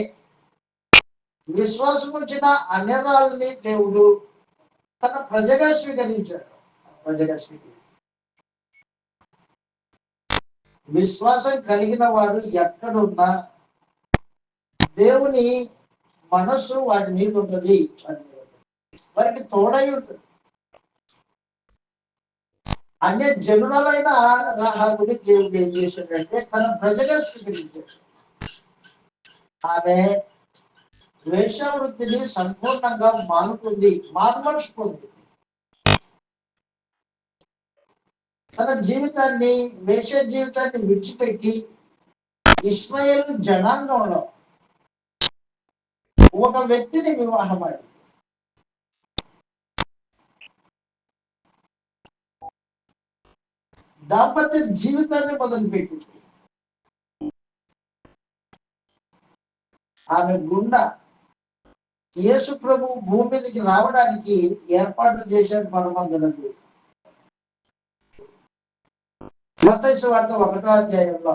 A: విశ్వాసం ఉంచిన అన్యరాలని దేవుడు తన ప్రజగా స్వీకరించాడు. విశ్వాసం కలిగిన వాడు ఎక్కడున్నా దేవుని మనస్సు వాటి మీద ఉంటుంది, వారికి తోడై ఉంటుంది. అన్య జనులైన రాహాబుని దేవుడు ఏం చేశాడంటే తన ప్రజగా స్వీకరించాడు. ఆమె వేశ్యావృత్తిని సంపూర్ణంగా మార్మర్చుకుంది. తన జీవితాన్ని, వేశ్య జీవితాన్ని విడిచిపెట్టి ఇశ్రాయేలు జనాంగంలో ఒక వ్యక్తిని వివాహమాడి దాంపత్య జీవితాన్ని మొదలుపెట్టింది. ఆమె గుండా యేసు ప్రభు భూమి మీదకి రావడానికి ఏర్పాట్లు చేశాడు పరమందులకు. మత్తయి సువార్త 1వ అధ్యాయంలో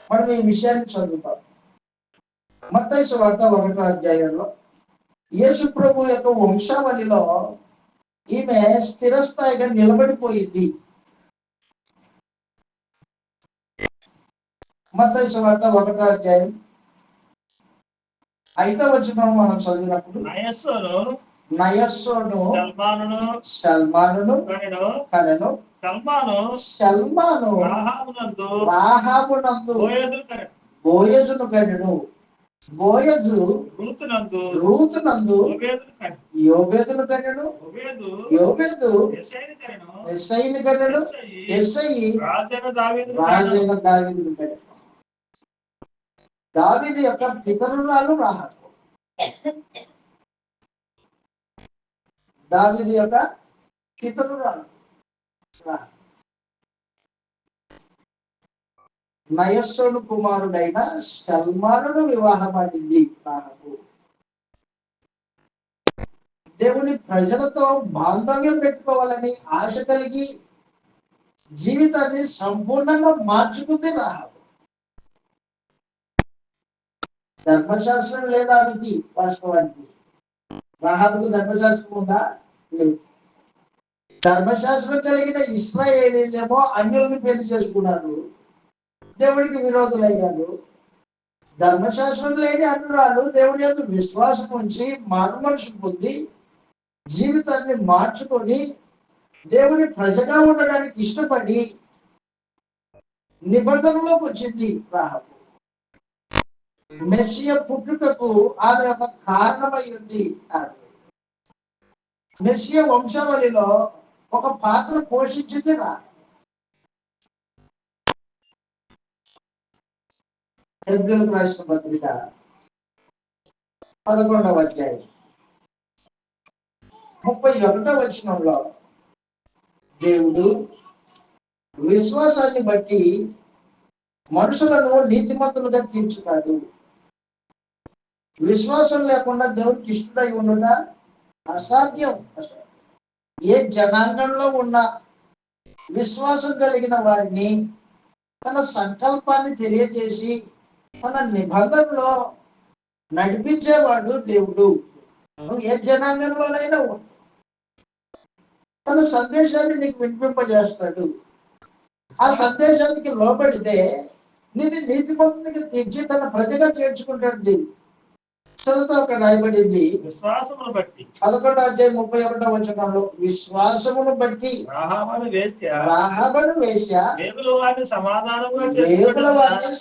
A: మనం ఈ విషయాన్ని చదువుతాం. మత్తయి సువార్త 1వ అధ్యాయంలో యేసు ప్రభు యొక్క వంశావళిలో ఈమె స్థిరస్థాయిగా నిలబడిపోయింది. మత్తయి సువార్త 1వ అధ్యాయం 5వ వచనం మనం చదివినప్పుడు నయస్సోను సల్మానును కనెను. సల్మాను రాహాబునందు బోయజును కనెను. బోయజు రూతునందు యోబేదును కనెను. యోబేదు యెష్షయిని కనెను. యెష్షయి రాజైన దావీదును కనెను. దావీదు యొక్క పితరురాలు రాహాబు. దావీదు యొక్క పితరురాలు నయస్సోను కుమారుడైన సల్మానును వివాహమాడింది రాహాబు. దేవుని ప్రజలతో బాంధవ్యం పెట్టుకోవాలని ఆశ కలిగి జీవితాన్ని సంపూర్ణంగా మార్చుకుంది రాహాబు. ధర్మశాస్త్రం లేదా ఆమెకి, వాస్తవానికి రాహాబుకు ధర్మశాస్త్రం ఉందా? లేదు. ధర్మశాస్త్రం కలిగిన ఇశ్రాయేలీలేమో అన్యుల్ని పెళ్లి చేసుకున్నారు, దేవుడికి విరోధులయ్యారు. ధర్మశాస్త్రం లేని అన్యురాలు దేవుడి యొక్క విశ్వాసం ఉంచి మారుమనసు పొంది జీవితాన్ని మార్చుకొని దేవుడి ప్రజగా ఉండడానికి ఇష్టపడి నిబంధనలోకి వచ్చింది రాహాబు. మెస్సియ పుట్టుకకు ఆమె ఒక కారణమై ఉంది. మెస్సియ వంశావళిలో ఒక పాత్ర పోషించింది రాహాబు. హెబ్రీయులకు రాసిన పత్రిక 11వ అధ్యాయం 31వ వచనంలో దేవుడు విశ్వాసాన్ని బట్టి మనుషులను నీతిమంతులుగా తీర్చుతాడు. విశ్వాసం లేకుండా దేవుడికి ఇష్టడై ఉండట అసాధ్యం. ఏ జనాంగంలో ఉన్న విశ్వాసం కలిగిన వారిని తన సంకల్పాన్ని తెలియజేసి తన నిబంధనలో నడిపించేవాడు దేవుడు. ఏ జనాంగంలోనైనా తన సందేశాన్ని నీకు వినిపింపజేస్తాడు. ఆ సందేశానికి లోబడితే నిన్ను నీతిమంతునికి తీర్చి తన ప్రజగా చేర్చుకుంటాడు దేవుడు. చదువుతో ఒక రాయబడింది
B: విశ్వాసమును బట్టి
A: 11వ అధ్యాయం 31వ వచనంలో విశ్వాసమును బట్టి రాహాబును వేశ్య వేగుల వారిని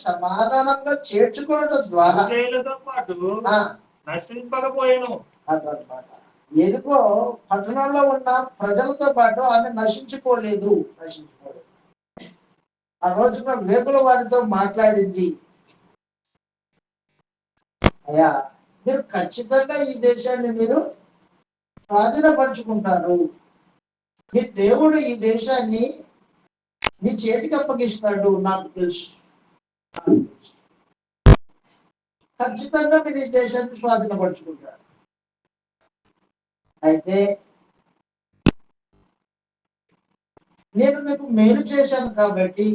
A: సమాధానంగా చేర్చుకోవడం ద్వారా
B: పాటు నశింపకపోయాను.
A: ఎరుకో పట్టణంలో ఉన్న ప్రజలతో పాటు ఆమె నశించుకోలేదు. ఆ రోజున వేగుల వారితో మాట్లాడింది, అయ్యా మీరు ఖచ్చితంగా ఈ దేశాన్ని మీరు స్వాధీనపరుచుకుంటారు. మీ దేవుడు ఈ దేశాన్ని మీ చేతికి అప్పగిస్తాడు, నాకు తెలుసు. ఖచ్చితంగా మీరు ఈ దేశాన్ని స్వాధీనపరుచుకుంటారు. అయితే నేను మీకు మేలు చేశాను కాబట్టి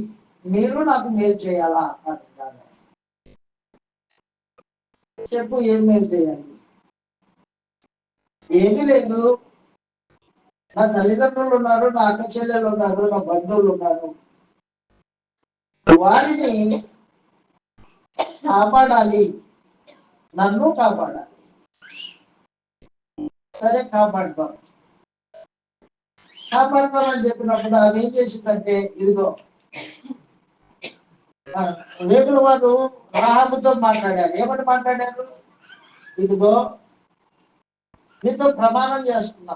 A: మీరు నాకు మేలు చేయాలా అంటున్నారు. చెప్పు, ఏం మేలు చేయాలి? ఏమీ లేదు. నా తల్లిదండ్రులు ఉన్నారు, నా అక్క చెల్లెలు ఉన్నారు, నా బంధువులు ఉన్నారు. వారిని కాపాడాలి, నన్ను కాపాడాలి. సరే, కాపాడతామని చెప్పినప్పుడు ఆమె ఏం చేసిందంటే, ఇదిగో వేగుల వారు రాహాబుతో మాట్లాడారు. ఏమని మాట్లాడారు? ఇదిగో నీతో ప్రమాణం చేస్తున్నా,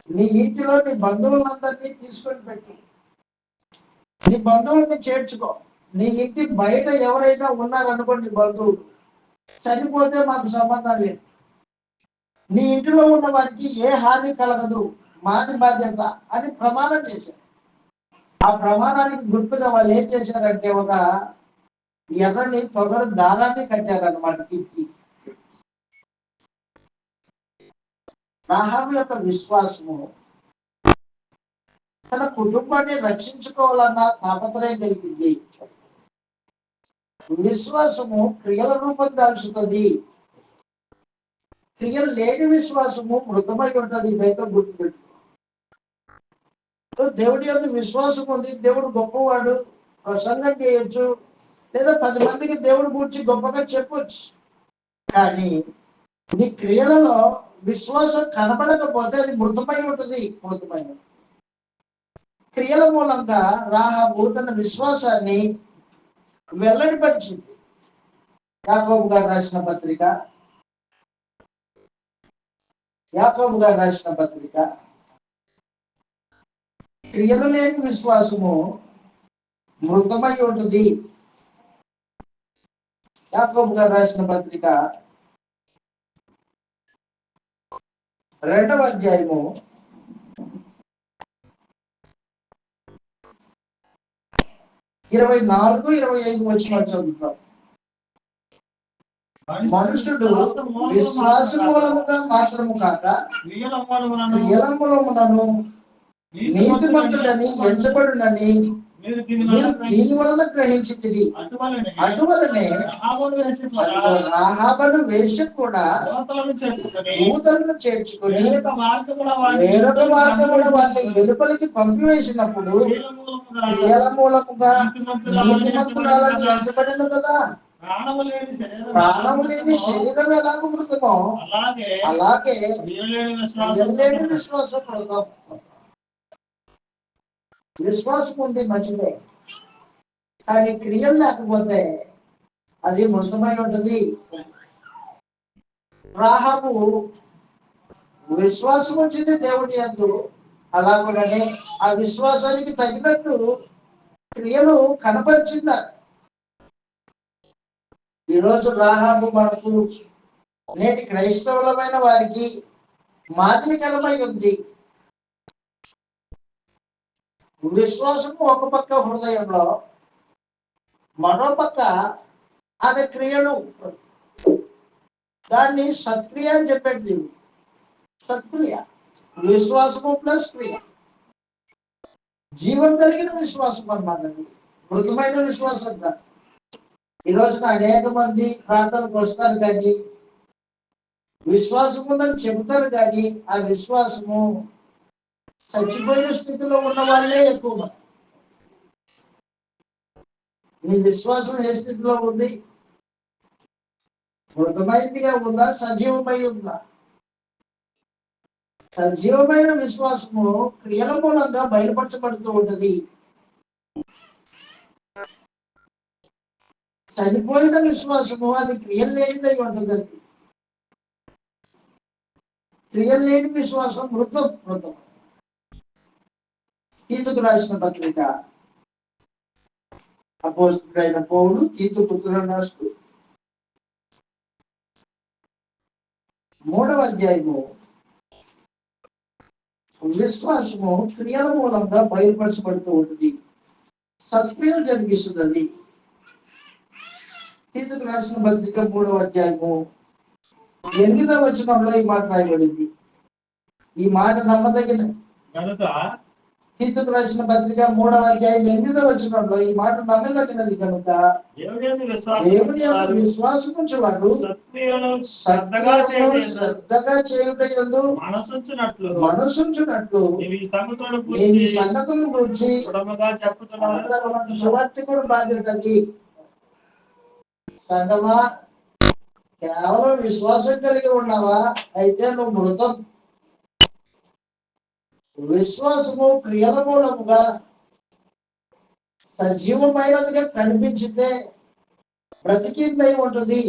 A: నీ ఇంటిలో నీ బంధువులందరినీ తీసుకొని పెట్టు, నీ బంధువుల్ని చేర్చుకో. నీ ఇంటి బయట ఎవరైనా ఉన్నారనుకోండి, బంధువులు చనిపోతే మాకు సంబంధం లేదు. నీ ఇంటిలో ఉన్న వారికి ఏ హాని కలగదు, మాది బాధ్యత అని ప్రమాణం చేశారు. ఆ ప్రమాణానికి గుర్తుగా వాళ్ళు ఏం చేశారంటే, ఒక ఎర్రని తొగరు దారాన్ని కట్టారన్నమాట కిటికీ. రాహాబు యొక్క విశ్వాసము తన కుటుంబాన్ని రక్షించుకోవాలన్న తాపత్రయం కలిగింది. విశ్వాసము క్రియల రూపం దాల్చుతుంది. క్రియలు లేని విశ్వాసము మృతమై ఉంటది. బయట గుర్తుపెట్టు. దేవుడి యొక్క విశ్వాసం ఉంది, దేవుడు గొప్పవాడు, ప్రసంగం చేయొచ్చు, లేదా 10 మందికి దేవుడు గురించి గొప్పగా చెప్పొచ్చు. కానీ నీ క్రియలలో విశ్వాసం కనబడకపోతే అది మృతమై ఉంటుంది. క్రియల మూలంగా రాహాబు తన విశ్వాసాన్ని వెల్లడిపరిచింది. యాకోబు గారు రాసిన పత్రిక క్రియలు లేని విశ్వాసము మృతమై ఉంటుంది. యాకోబు గారు రాసిన పత్రిక 2వ అధ్యాయము 24, 25 వచనాలు చదువుతాం. మనుషుడు విశ్వాస మూలముగా మాత్రము కాక క్రియలములములను నీతిమంతుడని ఎంచబడునని మీరు దీని వలన గ్రహించితిరి. అటువలనే రాహాబను వేశ్య కూడా దూతలను చేర్చుకుని వేరొక మార్గమున వారిని వెలుపలికి పంపివేసినప్పుడు క్రియల మూలముగా నీతిమంతురాలని ఎంచబడిన కదా. ప్రాణము లేని శరీరం ఎలాగో మృతమో అలాగే విశ్వాసం మృతం. విశ్వాసం ఉంది, మంచిదే, కానీ క్రియలు లేకపోతే అది మృతమై ఉంటుంది. రాహాబు విశ్వాసం వచ్చింది దేవుడి యందు, అలాగనే ఆ విశ్వాసానికి తగినట్టు క్రియలు కనపరిచిందా. ఈరోజు రాహాబు మనకు నేటి క్రైస్తవులమైన వారికి మాదిరికరమై ఉంది. విశ్వాసము ఒక పక్క హృదయంలో, మరో పక్క ఆమె క్రియలు. దాన్ని సత్క్రియ అని చెప్పేది. సత్క్రియ, విశ్వాసము ప్లస్ క్రియ, జీవం కలిగిన విశ్వాసం అన్నమాట. మృతమైన విశ్వాసం కాదు. ఈ రోజున అనేక మంది ప్రార్థనకు వస్తారు కానీ విశ్వాసం ఉందని చెబుతారు, కానీ ఆ విశ్వాసము చచ్చిపోయిన స్థితిలో ఉన్న వాళ్ళే ఎక్కువ. నీ విశ్వాసం ఏ స్థితిలో ఉంది? మృతమైనదిగా ఉందా, సజీవమై ఉందా? సజీవమైన విశ్వాసము క్రియల మూలంగా బయలుపరచబడుతూ ఉంటుంది. చనిపోయిన విశ్వాసము అది క్రియలు లేనిదై ఉంటుంది. క్రియలు లేని విశ్వాసం మృతం. తీతుకు రాసిన పత్రిక అపోస్తలుడైన పౌలు తీతు పుత్రులను రాస్తూ 3వ అధ్యాయము విశ్వాసము క్రియల మూలంగా బయలుపరచబడుతూ ఉంటుంది, సత్క్రియలు జరిగిస్తుంది. తీతుకు రాసిన పత్రిక 3వ అధ్యాయము 8వ వచనంలో ఈ మాట రాయబడింది. ఈ మాట నమ్మదగిన. తీతుకు రాసిన పత్రిక 3వ అధ్యాయం 8వ వచనంలో ఈ మాట నమ్మదగినది కనుక దేవుని యందు విశ్వాసం ఉంచువారు
B: సత్క్రియలను
A: శ్రద్ధగా చేయుట యందు మనసుంచునట్లు
B: ఈ సంగతులను
A: గురించి
B: చెప్పుతున్నారు.
A: సువార్తికుడు బాధ్యతకి సంగమా, కేవలం విశ్వాసం కలిగి ఉన్నావా? అయితే నువ్వు మృతం. విశ్వాసము క్రియల మూలముగా సజీవమైనదిగా కనిపించితే బ్రతికిందై ఉంటుంది.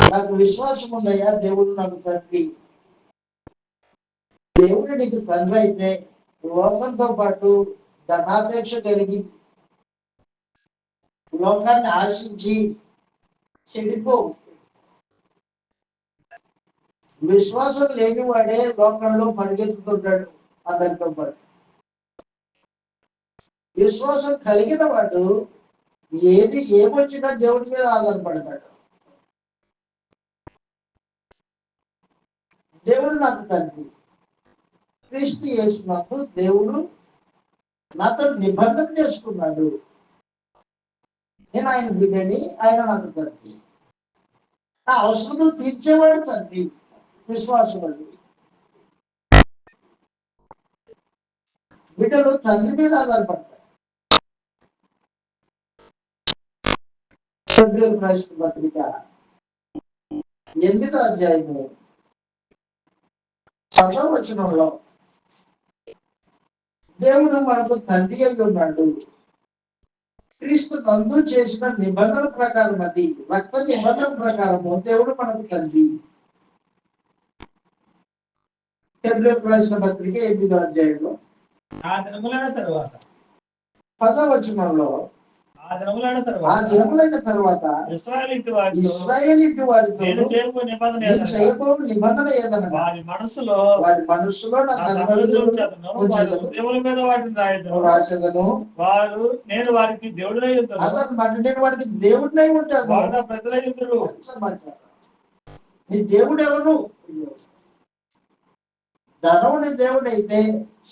A: నాకు విశ్వాసం ఉందయ్యా, దేవుడు నాకు తండ్రి. దేవుడు నీకు తండ్రి అయితే లోకంతో పాటు ధనాపేక్ష కలిగి లోకాన్ని ఆశించి చెడిపో. విశ్వాసం లేనివాడే లోకంలో పరిగెత్తుతుంటాడు అందరితో పాటు. విశ్వాసం కలిగిన వాడు ఏమొచ్చినా దేవుడి మీద ఆధారపడతాడు. దేవుడు నాకు తండ్రి, క్రీస్తు యేసునందు దేవుడు నాతో నిబంధన చేసుకున్నాడు. నేను ఆయన బిడ్డని, ఆయన నాకు తండ్రి. నా అవసరం తీర్చేవాడు తండ్రి. విశ్వాసం అది. బిడ్డలు తండ్రి మీద ఆధారపడతారు. క్రీస్తు పత్రిక 8వ అధ్యాయము 10వ వచనంలో దేవుడు మనకు తండ్రి అయి ఉన్నాడు. క్రీస్తు నందు చేసిన నిబంధన ప్రకారం, అది రక్త నిబంధన ప్రకారము దేవుడు మనకు తండ్రి. హెబ్రీయులకు రాసిన పత్రిక 8వ అధ్యాయంలో 10వ వచనంలో ఆ దినములైన తర్వాత ఇశ్రాయేలీయుల వారితో నేను చేయబో నిబంధన ఏదనగా వారి మనసులో నా దేవుని మీద వాటిని రాసేదను. నేను వారికి దేవుడినై ఉంటాను. నేను వారికి దేవుడినై ఉంటాను. వారు ప్రజలై ఉంటారు. నీ దేవుడు ఎవరు? ధనవుని దేవుడైతే,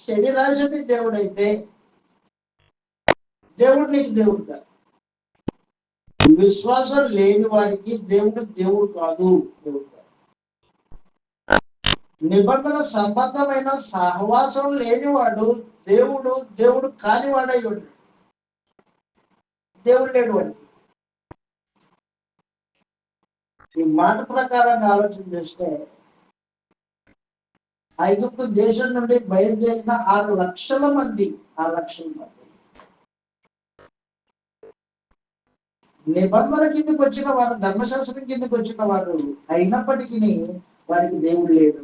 A: శరీరాశని దేవుడైతే దేవుడు నీకు దేవుడు కాదు. విశ్వాసం లేని వారికి దేవుడు కాదు. నిబంధన సంబంధమైన సహవాసం లేనివాడు దేవుడు కానివాడై ఉంటాడు. దేవుడు లేడు వాడికి. ఈ మాట ప్రకారంగా ఆలోచన చేస్తే ఐగుప్తు దేశం నుండి బయలుదేరిన 6 లక్షల మంది నిబంధన కిందకి వచ్చిన వారు, ధర్మశాస్త్రం కిందకి వచ్చిన వారు అయినప్పటికీ వారికి దేవుడు లేడు.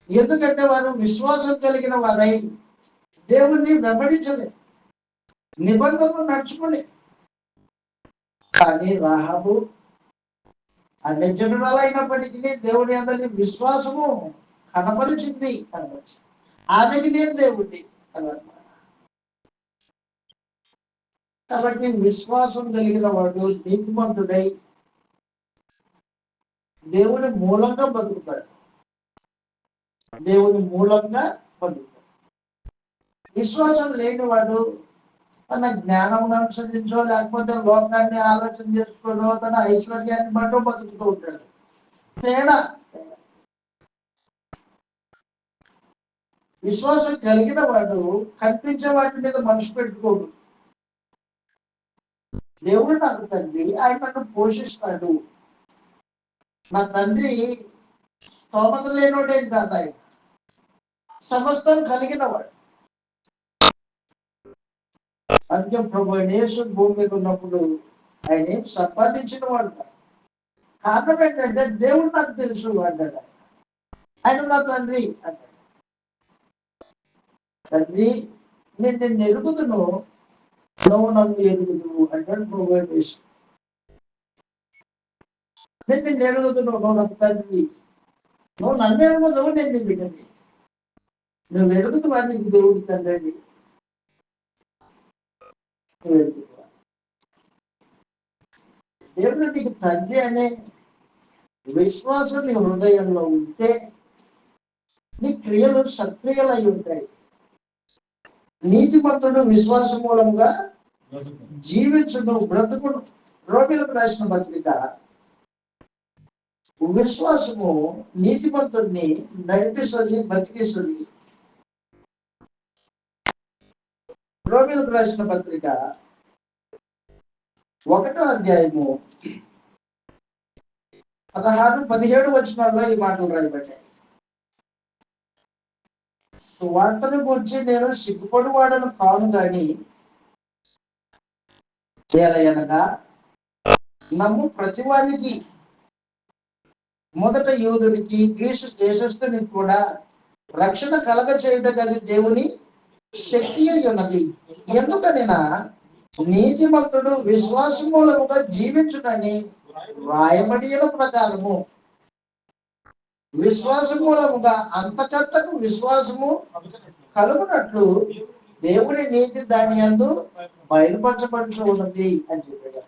A: ఎందుకంటే వారు విశ్వాసం కలిగిన వారై దేవుణ్ణి వెంబడించలేదు, నిబంధనలు నడుచుకోలేదు. కానీ రాహాబు అన్యజనురాలైనప్పటికీ దేవుడి అందరి విశ్వాసము కనపరిచింది. ఆమెకి నేను దేవుడి అన్నమాట. కాబట్టి విశ్వాసం కలిగిన వాడు నీతిమంతుడై దేవుని మూలంగా బతుకుతాడు. విశ్వాసం లేని వాడు తన జ్ఞానం అనుసరించో లేకపోతే లోకాన్ని ఆలోచన చేసుకోవడో తన ఐశ్వర్యాన్ని బట్టో బతుకుతూ ఉంటాడు. తేడా. విశ్వాసం కలిగిన వాడు కనిపించే వాటి మీద మనసు పెట్టుకోడు. దేవుడు నాకు తండ్రి, ఆయన నన్ను పోషిస్తాడు. నా తండ్రి స్తోమత లేనోడేం కాదు, ఆయన సమస్తం కలిగిన వాడు. అందుకే ప్రభు యేసు భూమి మీద ఉన్నప్పుడు ఆయన ఏం సంపాదించిన వాడు కాదు. కారణం ఏంటంటే దేవుడు నాకు తెలుసు అన్నాడు. ఆయన నా తండ్రి అన్నాడు. తండ్రి నేను నిన్ను ఎరుగుదును, నువ్వు నన్ను ఎరుగుదువు అంటాడు ప్రభు యేసు. నేను నిన్ను ఎరుగుదును, నువ్వు నాకు తండ్రి. నువ్వు నన్ను ఎరుగుదువు, నేను నీ బిడ్డని. నువ్వు ఎరుగుతు వాడికి దేవుడి తండ్రి. దేవుడు నీకు తండ్రి అనే విశ్వాసం నీ హృదయంలో ఉంటే నీ క్రియలు సక్రియలై ఉంటాయి. నీతిమంతుడు విశ్వాసం మూలంగా జీవించుడు బ్రతుకుడు. రోమిలకు రాసిన పత్రిక, విశ్వాసము నీతిమంతుడిని నడిపిస్తుంది, బతికిస్తుంది. రోమిలకు రాసిన పత్రిక 1వ అధ్యాయము 16-17 వచనాల్లో ఈ మాటలు రాయబడ్డాయి. సువార్తను గురించి నేను సిగ్గుపడి వాడను కాను గాని ఏలయనగా నమ్ము ప్రతివానికి, మొదట యూదునికి గ్రీసు దేశస్థునికి కూడా రక్షణ కలగ చేయుటకు అది దేవుని శక్తి అయి ఉన్నది. ఎందుకనినా నీతిమంతుడు విశ్వాస మూలముగా జీవించునని రాయబడిన ప్రకారము విశ్వాస మూలముగా అంతకంతకు విశ్వాసము కలుగునట్లు దేవుని నీతి దాని యందు బయలుపరచబడుతూ ఉన్నది అని చెప్పాడు.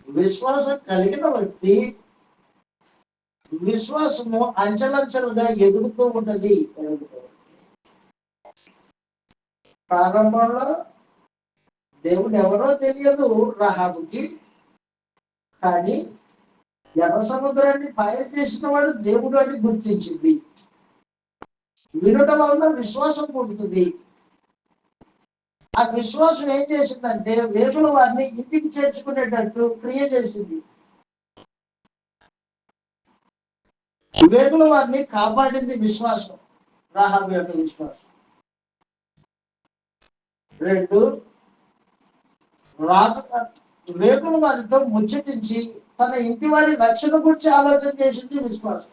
A: విశ్వాసం కలిగిన వ్యక్తి విశ్వాసము అంచెలంచెలుగా ఎదుగుతూ ఉన్నది. ప్రారంభంలో దేవుడు ఎవరో తెలియదు రహాబుకి, కానీ ఎర్ర సముద్రాన్ని పాయ చేసిన వాడు దేవుడు అని గుర్తించింది. వినడం వలన విశ్వాసం పుడుతుంది. ఆ విశ్వాసం ఏం చేసిందంటే వేగుల వారిని ఇంటికి చేర్చుకునేటట్టు క్రియ చేసింది. వేగుల వారిని కాపాడింది విశ్వాసం, రాహాబు యొక్క విశ్వాసం. 2, వేగుల వారితో ముచ్చటించి తన ఇంటి వారి రక్షణ గురించి ఆలోచన చేసింది విశ్వాసం.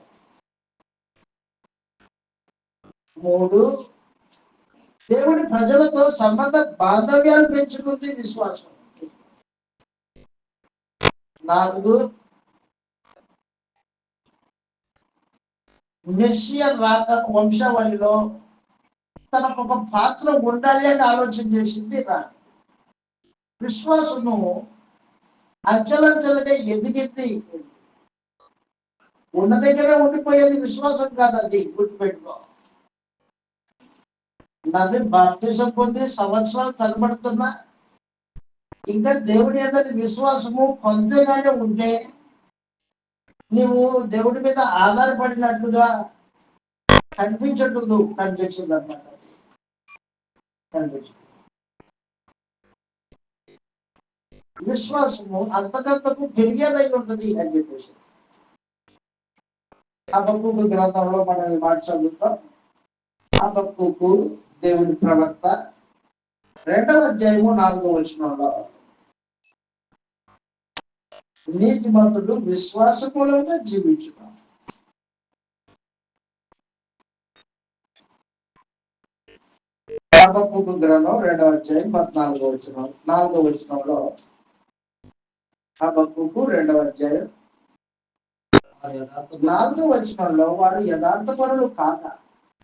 A: 3, దేవుడి ప్రజలతో సంబంధ బాంధవ్యాలు పెంచుకుంది విశ్వాసం. 4, మెస్సియా రాక వంశావళిలో తనకు ఒక పాత్ర ఉండాలి అని ఆలోచన చేసింది విశ్వాసము అంచెలంచెలుగా ఎదిగింది. ఉన్న దగ్గర ఉండిపోయేది విశ్వాసం కాదు, అది గుర్తుపెట్టుకో. నవ్వి బాప్తిజం పొంది సంవత్సరాలు తలబడుతున్నా ఇంకా దేవుడి అందరి విశ్వాసము కొంతగానే ఉంటే నీవు దేవుడి మీద ఆధారపడినట్లుగా కనిపించట్లేదు, కనిపించింది అన్నమాట. కనిపించదు. విశ్వాసము అంతకంతకు పెరిగేదై ఉంటుంది అని చెప్పేసి హబక్కూకు గ్రంథంలో మనం ఈ మాట చదువుతాం. హబక్కూకు దేవుని ప్రవక్త 2వ అధ్యాయము 4వ వచనంలో నీతిమంతుడు విశ్వాస మూలంగా జీవించుతాడు. హబక్కూకు గ్రంథం 2వ అధ్యాయం 14వ వచనం 4వ వచనంలో హబక్కూకు 2వ అధ్యాయం 4వ వచనంలో వారు యథార్థపరులు కాక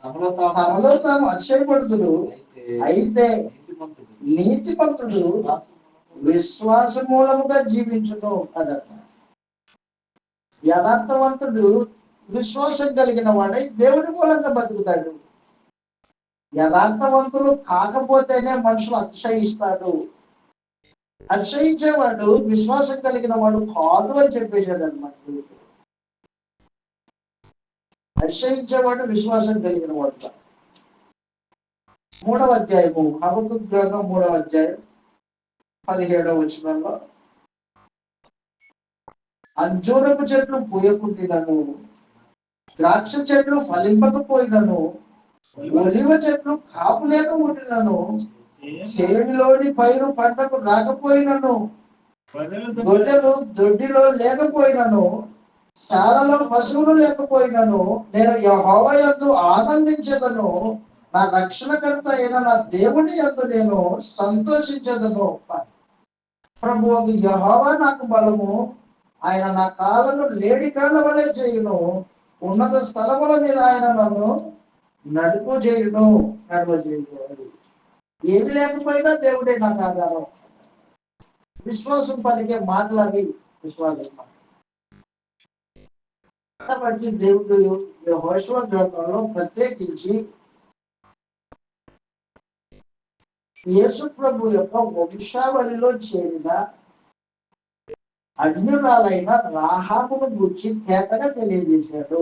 A: తమలో తాము అతిశయపడుతురు, అయితే నీతిమంతుడు విశ్వాస మూలముగా జీవించును అదట. యథార్థవంతుడు విశ్వాసం కలిగిన వాడై దేవుడి మూలంగా బతుకుతాడు. యథార్థవంతులు కాకపోతేనే మనుషులు అతిశయిస్తాడు. అతిశయించేవాడు విశ్వాసం కలిగిన వాడు కాదు అని చెప్పేశాడు అన్నమాట. అతిశయించేవాడు విశ్వాసం కలిగిన వాడు. 3వ అధ్యాయము హబక్కూకు గ్రంథం 3వ అధ్యాయం 17వ వచనంలో అంజూరపు చెట్లు పూయకుండినను, ద్రాక్ష చెట్లు ఫలింపకపోయినను, ఒలివ చెట్లు కాపు లేక ఉండినను, చేనులోని పైరు పంటకు రాకపోయినను, గొర్రెలు దొడ్డిలో లేకపోయినను, శాలలో పశువులు లేకపోయినను, నేను యెహోవా యందు ఆనందించేదను, నా రక్షణకర్త అయిన నా దేవుని యందు నేను సంతోషించేదను. ప్రభువు యెహోవా నాకు బలము, ఆయన నా కాళ్ళను లేడి కాళ్ళ వలె చేయును, ఉన్నత స్థలముల మీద ఆయన నన్ను నడుపు చేయును. ఏమి లేకపోయినా దేవుడే నాకు ఆధారం. విశ్వాసం పలికే మాటలు అవి. విశ్వాసం కాబట్టి దేవుడు యెహోషువ గ్రంథంలో ప్రత్యేకించి యేసు ప్రభు యొక్క వంశావళిలో చేరిన అన్యురాలైన రాహాబును గురించి తేటగా తెలియజేశాడు.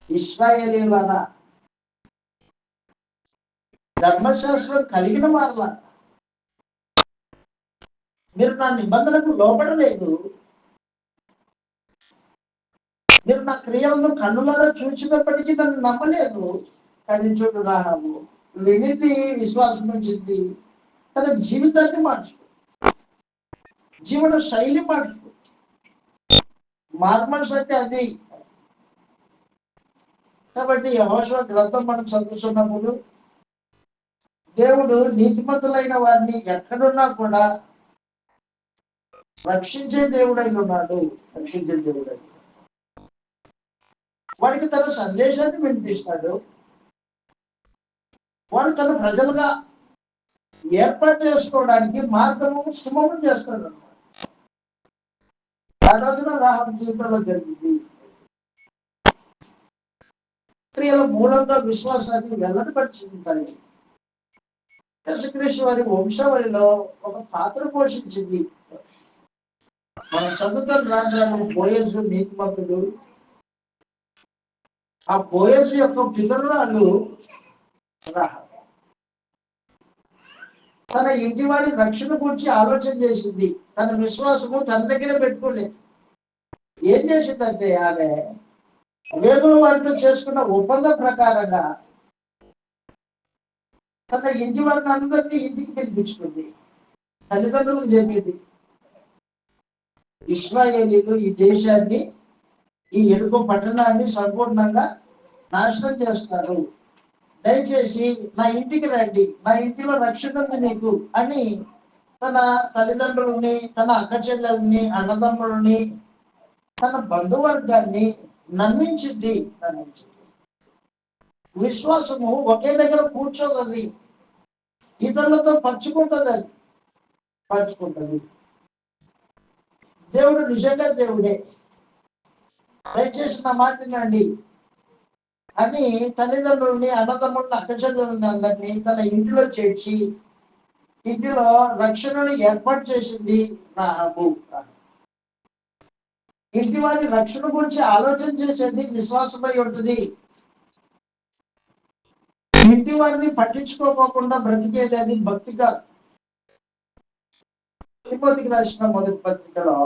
A: ఇశ్రాయేలీయులారా, ధర్మశాస్త్రం కలిగిన వాళ్ళ, మీరు నా నిబంధనకు లోబడలేదు, మీరు నా క్రియలను కన్నులలో చూసినప్పటికీ నన్ను నమ్మలేదు. కానీ చూడు, రాహాబు వినిది, విశ్వాసం ఉంచింది, తన జీవితాన్ని మార్చు, జీవన శైలి మార్చు. మార్మల్స్ అంటే అది. కాబట్టి యెహోషువ గ్రంథం మనం చదువుతున్నప్పుడు దేవుడు నీతిమంతులైన వారిని ఎక్కడున్నా కూడా రక్షించే దేవుడై ఉన్నాడు. రక్షించే దేవుడై వాడికి తన సందేశాన్ని వినిపిస్తాడు. వాడు తన ప్రజలుగా ఏర్పాటు చేసుకోవడానికి మార్గము సుమము చేస్తాడు. ఆ రోజున రాహాబు జీవితంలో జరిగింది. క్రియల మూలంగా విశ్వాసాన్ని వెల్లడిపరిచింది. యేసుక్రీస్తు వారి వంశావళిలో ఒక పాత్ర పోషించింది. మనం చదువుతాం రాజాను బోయజు నీతిమంతుడు. ఆ బోయజు యొక్క పితరురాలు రాహాబు. తన ఇంటి వారి రక్షణ గురించి ఆలోచన చేసింది. తన విశ్వాసము తన దగ్గర పెట్టుకోలేదు. ఏం చేసిందంటే ఆమె వేగుల వారితో చేసుకున్న ఒప్పందం ప్రకారంగా తన ఇంటి వారిని అందరినీ ఇంటికి పిలిపించుకుంది. తల్లిదండ్రులకు చెప్పింది, ఇశ్రాయేలీయులు ఈ దేశాన్ని, ఈ ఎరుకో పట్టణాన్ని సంపూర్ణంగా నాశనం చేస్తారు. దయచేసి నా ఇంటికి రండి, నా ఇంటిలో రక్షణ ఉంది మీకు అని తన తల్లిదండ్రులని, తన అక్క చెల్లెల్ని, అన్నదమ్ములని, తన బంధువర్గాన్ని నమ్మించింది. విశ్వాసము ఒకే దగ్గర కూర్చోదది, ఇతరులతో పంచుకుంటుంది. దేవుడు నిజంగా దేవుడే, దయచేసి నా మాట వినండి అని తల్లిదండ్రుల్ని, అన్నదమ్ముల్ని, అక్కచెల్లెల్ని అందరినీ తన ఇంటిలో చేర్చి ఇంటిలో రక్షణను ఏర్పాటు చేసింది రాహాబు. ఇంటి వారి రక్షణ గురించి ఆలోచన చేసేది విశ్వాసమై ఉంటుంది. ఇంటి వారిని పట్టించుకోకుండా బ్రతికేది అది భక్తిగా. తిమోతికి రాసిన మొదటి పత్రికలో,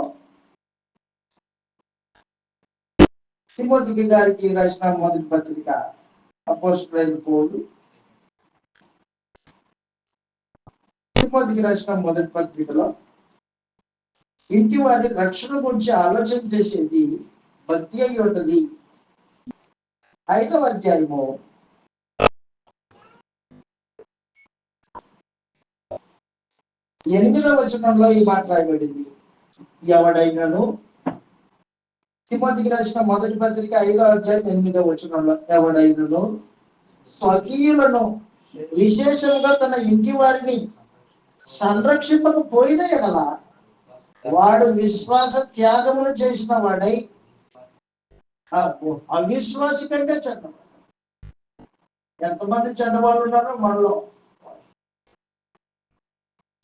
A: తిమోతికి గారికి రాసిన మొదటి పత్రిక అపోస్తలుడైన పౌలు తిమోతికి రాసిన మొదటి పత్రికలో ఇంటి వారి రక్షణ గురించి ఆలోచన చేసేది భక్తి అయి ఉంటుంది. 5వ అధ్యాయము 8వ వచనంలో ఈ మాట రాయబడింది. ఎవడైనాను, తిమోతికి రాసిన మొదటి పత్రిక 5వ అధ్యాయం 8వ వచనంలో, ఎవడైనాను స్వకీయులను విశేషంగా తన ఇంటి వారిని సంరక్షింపకపోయిన ఎడల వాడు విశ్వాస త్యాగమును చేసిన వాడై అవిశ్వాసి కంటే చెడ్డవాడు. ఎంతమంది చెడ్డవాళ్ళు ఉన్నారో మనలో,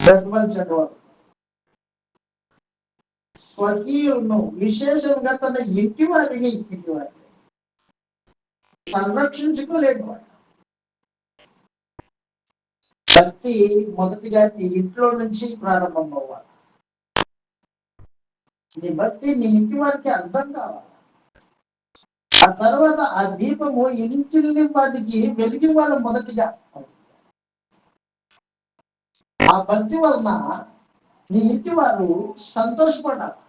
A: ఎంతమంది చెడ్డవాళ్ళు. స్వకీయులను విశేషంగా తన ఇంటి వారిని సంరక్షించుకోలేని వాడు. భక్తి మొదటిగా నీ ఇంట్లో నుంచి ప్రారంభం అవ్వాలి. నీ భక్తి నీ ఇంటి వారికి అర్థం కావాలి. ఆ తర్వాత ఆ దీపము ఇంటిల్లి వారికి వెలిగి వాళ్ళు మొదటిగా. ఆ భక్తి వలన నీ ఇంటి వారు సంతోషపడాలి.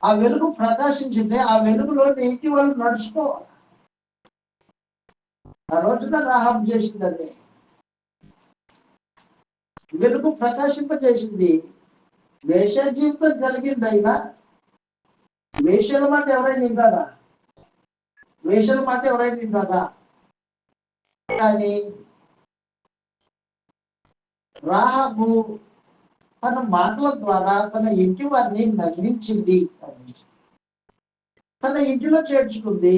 A: ఆ వెలుగు ప్రకాశించిందే, ఆ వెలుగులో నీ ఇంటి వాళ్ళు నడుచుకోవాలి. ఆ రోజున రాహాబు చేసింది అదే. వెలుగు ప్రకాశింపజేసింది. వేష జీవితం కలిగింది. అయినా వేషల మాట ఎవరైనా వింటారా? వేషల మాట ఎవరైనా వింటారా? కానీ రాహాబు తన మాటల ద్వారా తన ఇంటి వారిని నమ్మించింది, తన ఇంటిలో చేర్చుకుంది.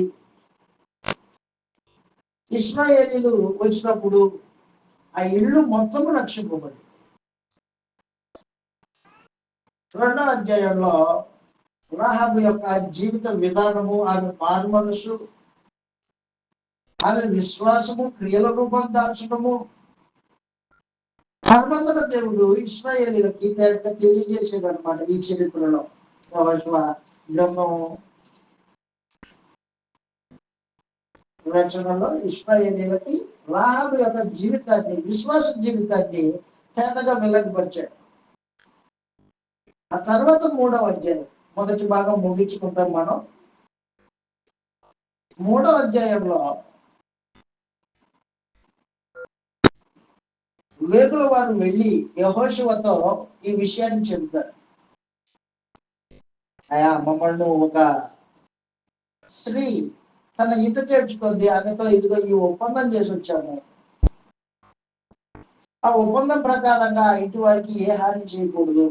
A: ఇశ్రాయేలీలు వచ్చినప్పుడు ఆ ఇల్లు మొత్తం రక్షింపబడి 2వ అధ్యాయంలో రాహాబు యొక్క జీవిత విధానము, ఆమె మారు మనసు, ఆమె విశ్వాసము క్రియల రూపం దాల్చడము, పరమంతట దేవుడు ఇశ్రాయేలీలకి తెలియజేసేది అనమాట. ఈ చరిత్రలో యెహోషువ గ్రంథం రచనలో ఇశ్రాయేలీలకి రాహాబు యొక్క జీవితాన్ని, విశ్వాస జీవితాన్ని తేటగా వెల్లడిపరిచాడు. ఆ తర్వాత 3వ అధ్యాయం, మొదటి భాగం ముగించుకుంటాం మనం. 3వ అధ్యాయంలో వేగుల వారు వెళ్ళి యెహోషువతో ఈ విషయాన్ని చెబుతారు. అయా, మమ్మల్ని ఒక స్త్రీ తన ఇంట చేర్చుకుంది, ఆమెతో ఇదిగో ఈ ఒప్పందం చేసి వచ్చాము. ఆ ఒప్పందం ప్రకారంగా ఇంటి వారికి ఏ హాని చేయకూడదు.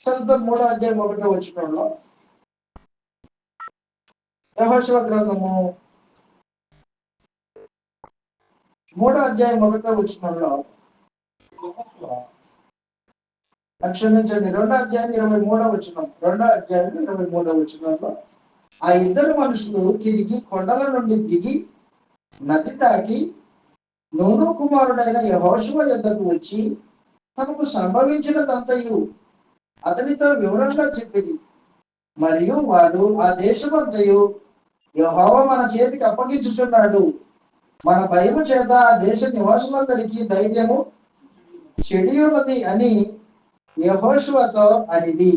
A: చదువుతాం 3వ అధ్యాయం 1వ వచనంలో. యెహోషువ గ్రంథము 3వ అధ్యాయం 1వ వచనంలో, క్షమించండి, 2వ అధ్యాయం 23వ వచనం, 2వ అధ్యాయం 23వ వచనంలో, ఆ ఇద్దరు మనుషులు తిరిగి కొండల నుండి దిగి నది దాటి నూను కుమారుడైన యెహోషువ యొద్దకు వచ్చి తమకు సంభవించినదంతయు అతనితో వివరంగా చెప్పింది. మరియు వాడు, ఆ దేశమంతయు యెహోవా మన చేతికి అప్పగించుచున్నాడు, మన భయము చేత ఆ దేశ నివాసులందరికీ ధైర్యము చెడి ఉన్నది అని యెహోషువతో అనిది.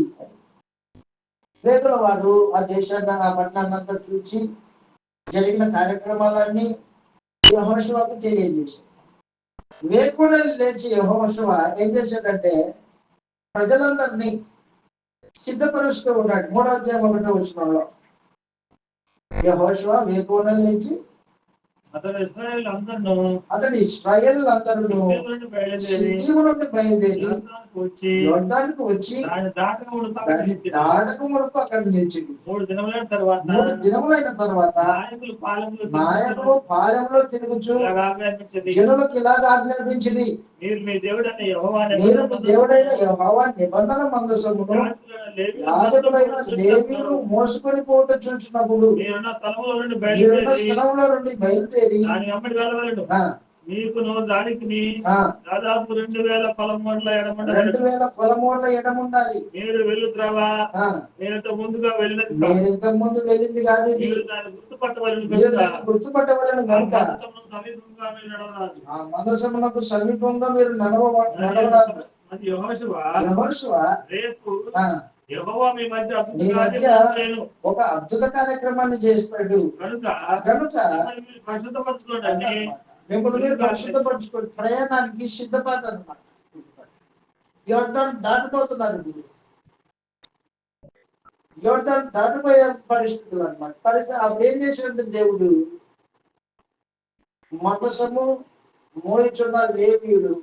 A: వేగుల వారు ఆ దేశాన్ని, ఆ పట్టణాన్నంతా చూచి జరిగిన కార్యక్రమాలన్నీ యెహోషువకు తెలియజేశారు. వేకువనే లేచి యెహోషువ ఏం చేశాడంటే ప్రజలందరినీ సిద్ధపరుస్తూ ఉన్నాడు. 3వ అధ్యాయం 1వ వచనంలో యెహోషువ వేకువనే లేచి
B: అతడు ఇశ్రాయేల్ అందరూ
A: సిద్దీము నుండి బయలుదేరి యోర్దానుకు వచ్చి దాటక మునుపు అక్కడ నిలిచింది. 3 దినములైన తర్వాత నాయకులు పాలెంలో తిరుగుచు జనులకు ఇలాగ ఆజ్ఞాపించింది, మీరు మీ దేవుడైన యెహోవా నిబంధన మందసమును యాజకులైన లేవీయులు మోసుకొని పోట చూచినప్పుడు మీరున్న స్థలంలో నుండి బయలుదేరి
B: మీకును దానికి దాదాపు 2000 పొలమూట్ల
A: ఎడముండాలి.
B: మీరు వెళ్ళుత్రావా నేనంత ముందుగా
A: ముందు వెళ్ళింది కాదు, గుర్తుపట్టవలను కనుక ఆ మందసమునకు సమీపంగా మీరు నడవరాదు. యెహోషువ
B: రేపు యెహోవా మీ మధ్య
A: ఒక అద్భుత కార్యక్రమాన్ని చేస్తాడు కనుక మిమ్మల్ని మీరు పరిశుద్ధపరచుకోండి. ప్రయాణానికి సిద్ధపాటు అన్నమాట. యోర్దాను దాటిపోతున్నారు. యోర్దాను దాటిపోయే పరిస్థితులు అన్నమాట. అప్పుడు ఏం చేసినట్టు దేవుడు మందసము మోయిచున్న లేవీయుడు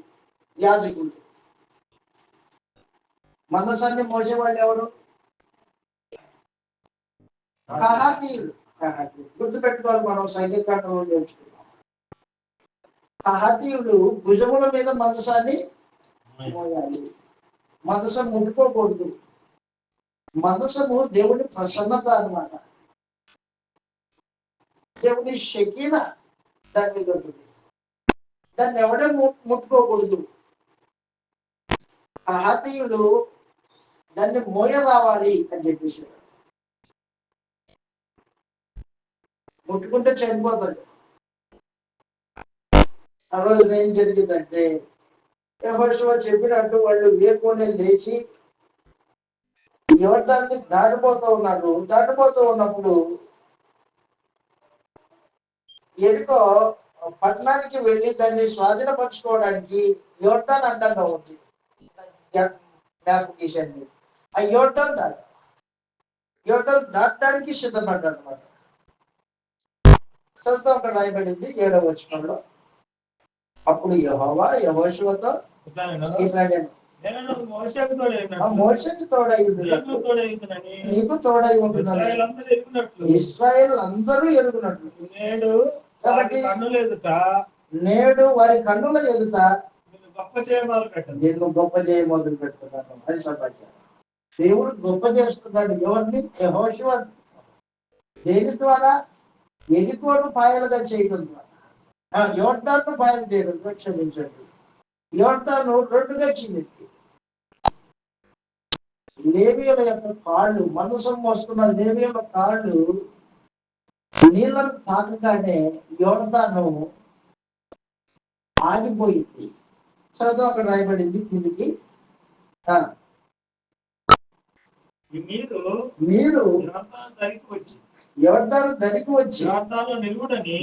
A: యాజకుడు. మందసాన్ని మోసేవాళ్ళు ఎవరు? కహాతీయులు. గుర్తుపెట్టుకోవాలి, మనం సంఖ్యాకాండంలో నేర్చుకున్నాం. కహాతీయులు భుజముల మీద మందసాన్ని మోయాలి. మందసం ముట్టుకోకూడదు. మందసము దేవుని ప్రసన్నత అన్నమాట. దేవుని షకీనా దాని మీద ఉంటుంది. దాన్ని ఎవడే ముట్టుకోకూడదు. కహాతీయులు దాన్ని మోయ రావాలి అని చెప్పేసి, ముట్టుకుంటే చనిపోతాడు. ఆ రోజు ఏం జరిగిందంటే యెహోషువ చెప్పినట్టు వాళ్ళు వేకువనే లేచి యోర్దాన్ని దాటిపోతూ ఉన్నారు. దాటిపోతూ ఉన్నప్పుడు ఎరికో పట్టణానికి వెళ్ళి దాన్ని స్వాధీనపరచుకోవడానికి యోర్దాన్ అడ్డంగా ఉంది. ఆ యోర్దాన్ దాటడానికి సిద్ధపడ్డాడు అనమాట. చదువుతా అక్కడ రాయబడింది 7వ వచనంలో, అప్పుడు యెహోవా యెహోషువతో ఇట్లాడాను, మోషేకి తోడై ఉండునట్లు నీకు తోడై ఉంటున్నాను ఇశ్రాయేల్ అందరూ ఎరుగునట్లు. కాబట్టి నేడు వారి కన్నుల ఎదుట నిన్ను గొప్ప చేయ మొదలు పెడుతున్నాను అని చెప్పారు. దేవుడు గొప్ప చేస్తున్నాడు ఎవరిని? యెహోషువ. దేని ద్వారా? ఎరికోను పాయలుగా చేయడం ద్వారా, యోర్దాను పాయలు చేయడం, క్షమించండి, యోర్దాను రెండుగా చీలింది. లేవీయుల యొక్క కాళ్ళు, మనసం మోస్తున్న లేవీయుల కాళ్ళు నీళ్లను తాకగానే యోర్దాను ఆగిపోయింది. చదువు అక్కడ రాయబడింది కిందికి. మీరు యోర్దాను దరికి వచ్చి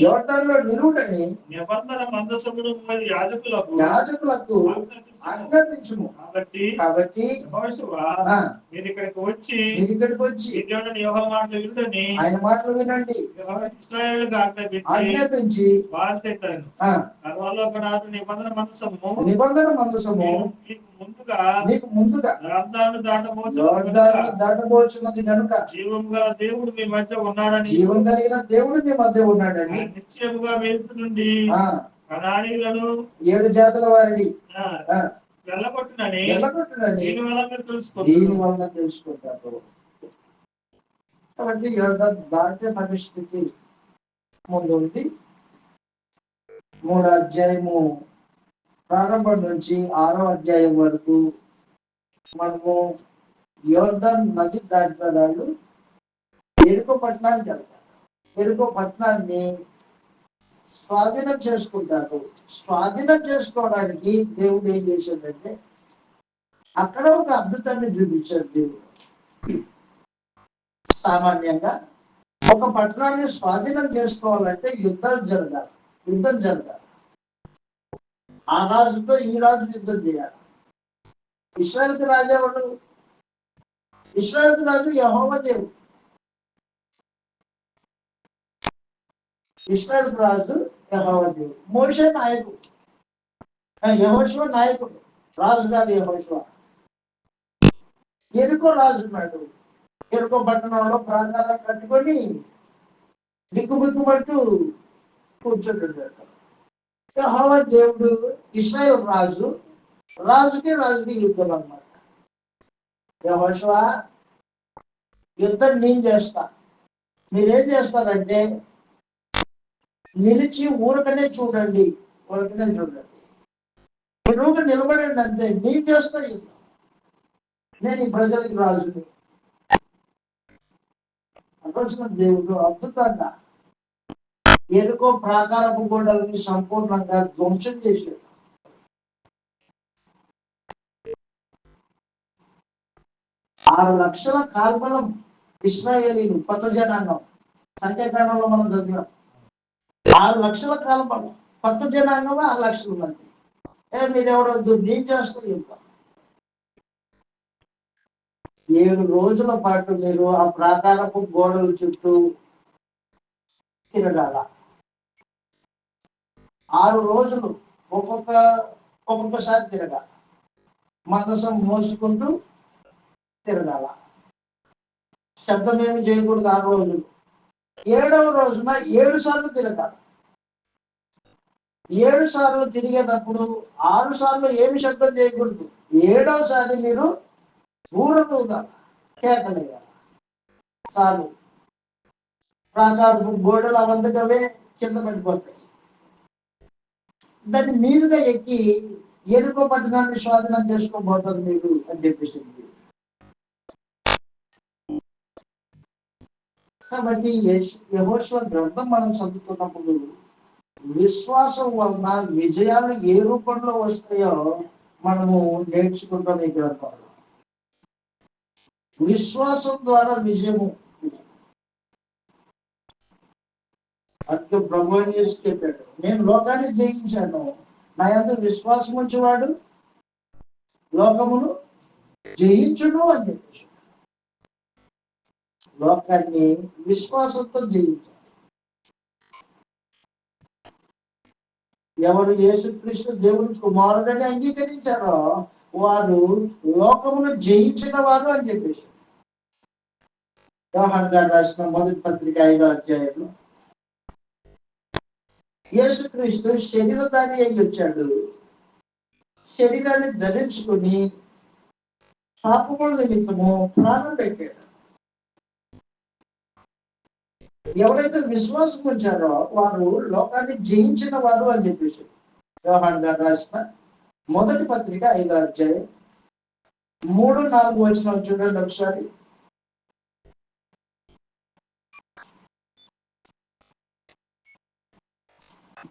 A: యోర్దానులో నిలువుడని
B: నిబంధన మందసమును
A: యాజకులకు ఆజ్ఞాపించుము. కాబట్టి
B: మీరు ఇక్కడికి వచ్చి
A: యెహోవా మాటలు వినుడని ఆయన మాటలు వినండి
B: ఇశ్రాయేలుకు
A: ఆజ్ఞాపించి నిబంధన మందసము మీకు ముందుగా దాటబోచున్నది కనుక
B: జీవం గల దేవుడు మీ మధ్య ఉన్నాడని,
A: జీవం కలిగిన దేవుడు మీ మధ్య ఉన్నాడని
B: నిశ్చయముగా వెళ్తు నుండి కనానీయులను 7
A: జాతుల వారిని
B: వెళ్ళగొట్టునని
A: దీని వలన తెలుసుకుంటారు. కాబట్టి దాటే పరిస్థితి ముందు ఉంది. 3వ అధ్యాయము ప్రారంభం నుంచి 6వ అధ్యాయం వరకు మనము యోర్దాను నది దాటుతారు, ఎరుకో పట్టణానికి వెళ్తారు. ఎరుకో పట్టణాన్ని స్వాధీనం చేసుకుంటారు. స్వాధీనం చేసుకోవడానికి దేవుడు ఏం చేశాడంటే అక్కడ ఒక అద్భుతాన్ని చూపించాడు దేవుడు. సామాన్యంగా ఒక పట్టణాన్ని స్వాధీనం చేసుకోవాలంటే యుద్ధం జరగాలి. ఆ రాజుతో ఈ రాజు యుద్ధం చేయాలి. ఇశ్రాయేలు రాజు ఎవడు? ఇశ్రాయేలు రాజు యెహోవా దేవుడు. ఇశ్రాయేలు రాజు యెహోవా దేవుడు. మోషే నాయకుడు, యెహోషువ నాయకుడు, రాజు కాదు యెహోషువ. ఎరుకో రాజు ఉన్నాడు. ఎరుకో పట్టణంలో ప్రాంతాలను కట్టుకొని దిక్కుబిక్కుమంటూ కూర్చుంటున్నాడు. యెహోవా దేవుడు ఇశ్రాయేలు రాజుకి యుద్ధం అన్నమాట. యెహోషువ, యుద్ధం నేను చేస్తా, మీరేం చేస్తారంటే నిలిచి ఊరకనే చూడండి. మీరు నిలబడండి అంతే, నేను చేస్తా యుద్ధం, నేను ఈ ప్రజలకి రాజుని. అనుకోసిన దేవుడు అద్భుతంగా ఎరుకో ప్రాకారపు గోడల్ని సంపూర్ణంగా ధ్వంసం చేశాడు. 6 లక్షల కాల్బలం ఇశ్రాయేలీలు, కొత్త జనాంగం, సంఖ్యాకాండంలో మనం చదివాం. 6 లక్షల కాల్బలం, కొత్త జనాంగం 6 లక్షల మంది. మీరెవరొద్దు, నేను చేస్తూ యుద్ధం. 7 రోజుల పాటు మీరు ఆ ప్రాకారపు గోడల చుట్టూ తిరగాల. 6 రోజులు ఒక్కొక్కసారి తిరగాల. మందసం మోసుకుంటూ తిరగాల. శబ్దం ఏమి చేయకూడదు 6 రోజులు. 7వ రోజున 7 సార్లు తిరగాలి. 7 సార్లు తిరిగేటప్పుడు 6 సార్లు ఏమి శబ్దం చేయకూడదు. 7వసారి మీరు ఊరకూదాలి, కేకలేయాలి. చాలు, ప్రాకారపు గోడలు అవంతకవే కింద పడిపోతాయి. దాన్ని మీదుగా ఎక్కి ఎరుకో పట్టణాన్ని స్వాధీనం చేసుకోబోతారు మీరు అని చెప్పేసింది. కాబట్టి యెహోషువ గ్రంథం మనం చదువుతున్నప్పుడు విశ్వాసం వలన విజయాలు ఏ రూపంలో వస్తాయో మనము నేర్చుకుంటాం. ఈ గ్రంథంలో విశ్వాసం ద్వారా విజయము. అందుకే ప్రభు చేసి చెప్పాడు, నేను లోకాన్ని జయించాను, నా యందు విశ్వాసం ఉంచేవాడు లోకమును జయించును అని చెప్పేసి. లోకాన్ని విశ్వాసంతో జయించాడు. ఎవరు యేసుక్రీస్తు దేవుని కుమారుడని అంగీకరించారో వారు లోకమును జయించిన వారు అని చెప్పేసి యోహాను గారు రాసిన మొదటి పత్రిక 5వ అధ్యాయంలో యేసుక్రీస్తు శరీరధారి అయి వచ్చాడు. శరీరాన్ని ధరించుకుని పాపముల నిమిత్తము ప్రాణం పెట్టాడు. ఎవరైతే విశ్వాసం ఉంచారో వారు లోకాన్ని జయించిన వారు అని చెప్పేసి యోహాను గారు రాసిన మొదటి పత్రిక 5వ అధ్యాయం 3-4 వచనాలు చూడండి ఒకసారి.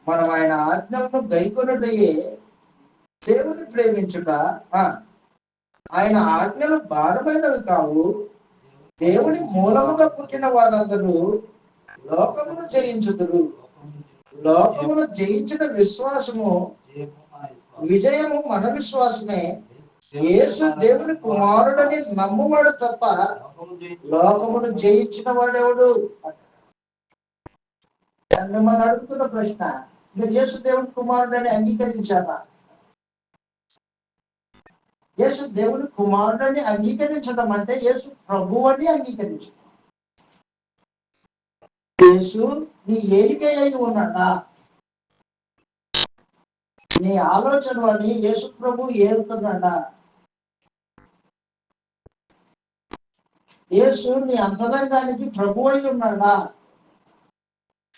A: మనం ఆయన ఆజ్ఞలను గైకొనుటయే దేవుని ప్రేమించుట. ఆయన ఆజ్ఞలు భారమైనవి కావు. దేవుని మూలముగా పుట్టిన వారందరూ లోకమును జయించుదురు. లోకమును జయించిన విశ్వాసము విజయము మన విశ్వాసమే. యేసు దేవుని కుమారుడని నమ్మువాడు తప్ప లోకమును జయించిన వాడెవడు? మిమ్మల్ని అడుగుతున్న ప్రశ్న, మీరు యేసు దేవుని కుమారుడని అంగీకరించారా? యేసు దేవుని కుమారుడని అంగీకరించడం అంటే యేసు ప్రభు అని అంగీకరించడం. యేసు నీ ఏలికై అయి ఉన్నాడా? నీ ఆలోచనలని యేసు ప్రభు ఏలుతున్నాడా? యేసు నీ అంతరంగానికి ప్రభు అయి ఉన్నాడా?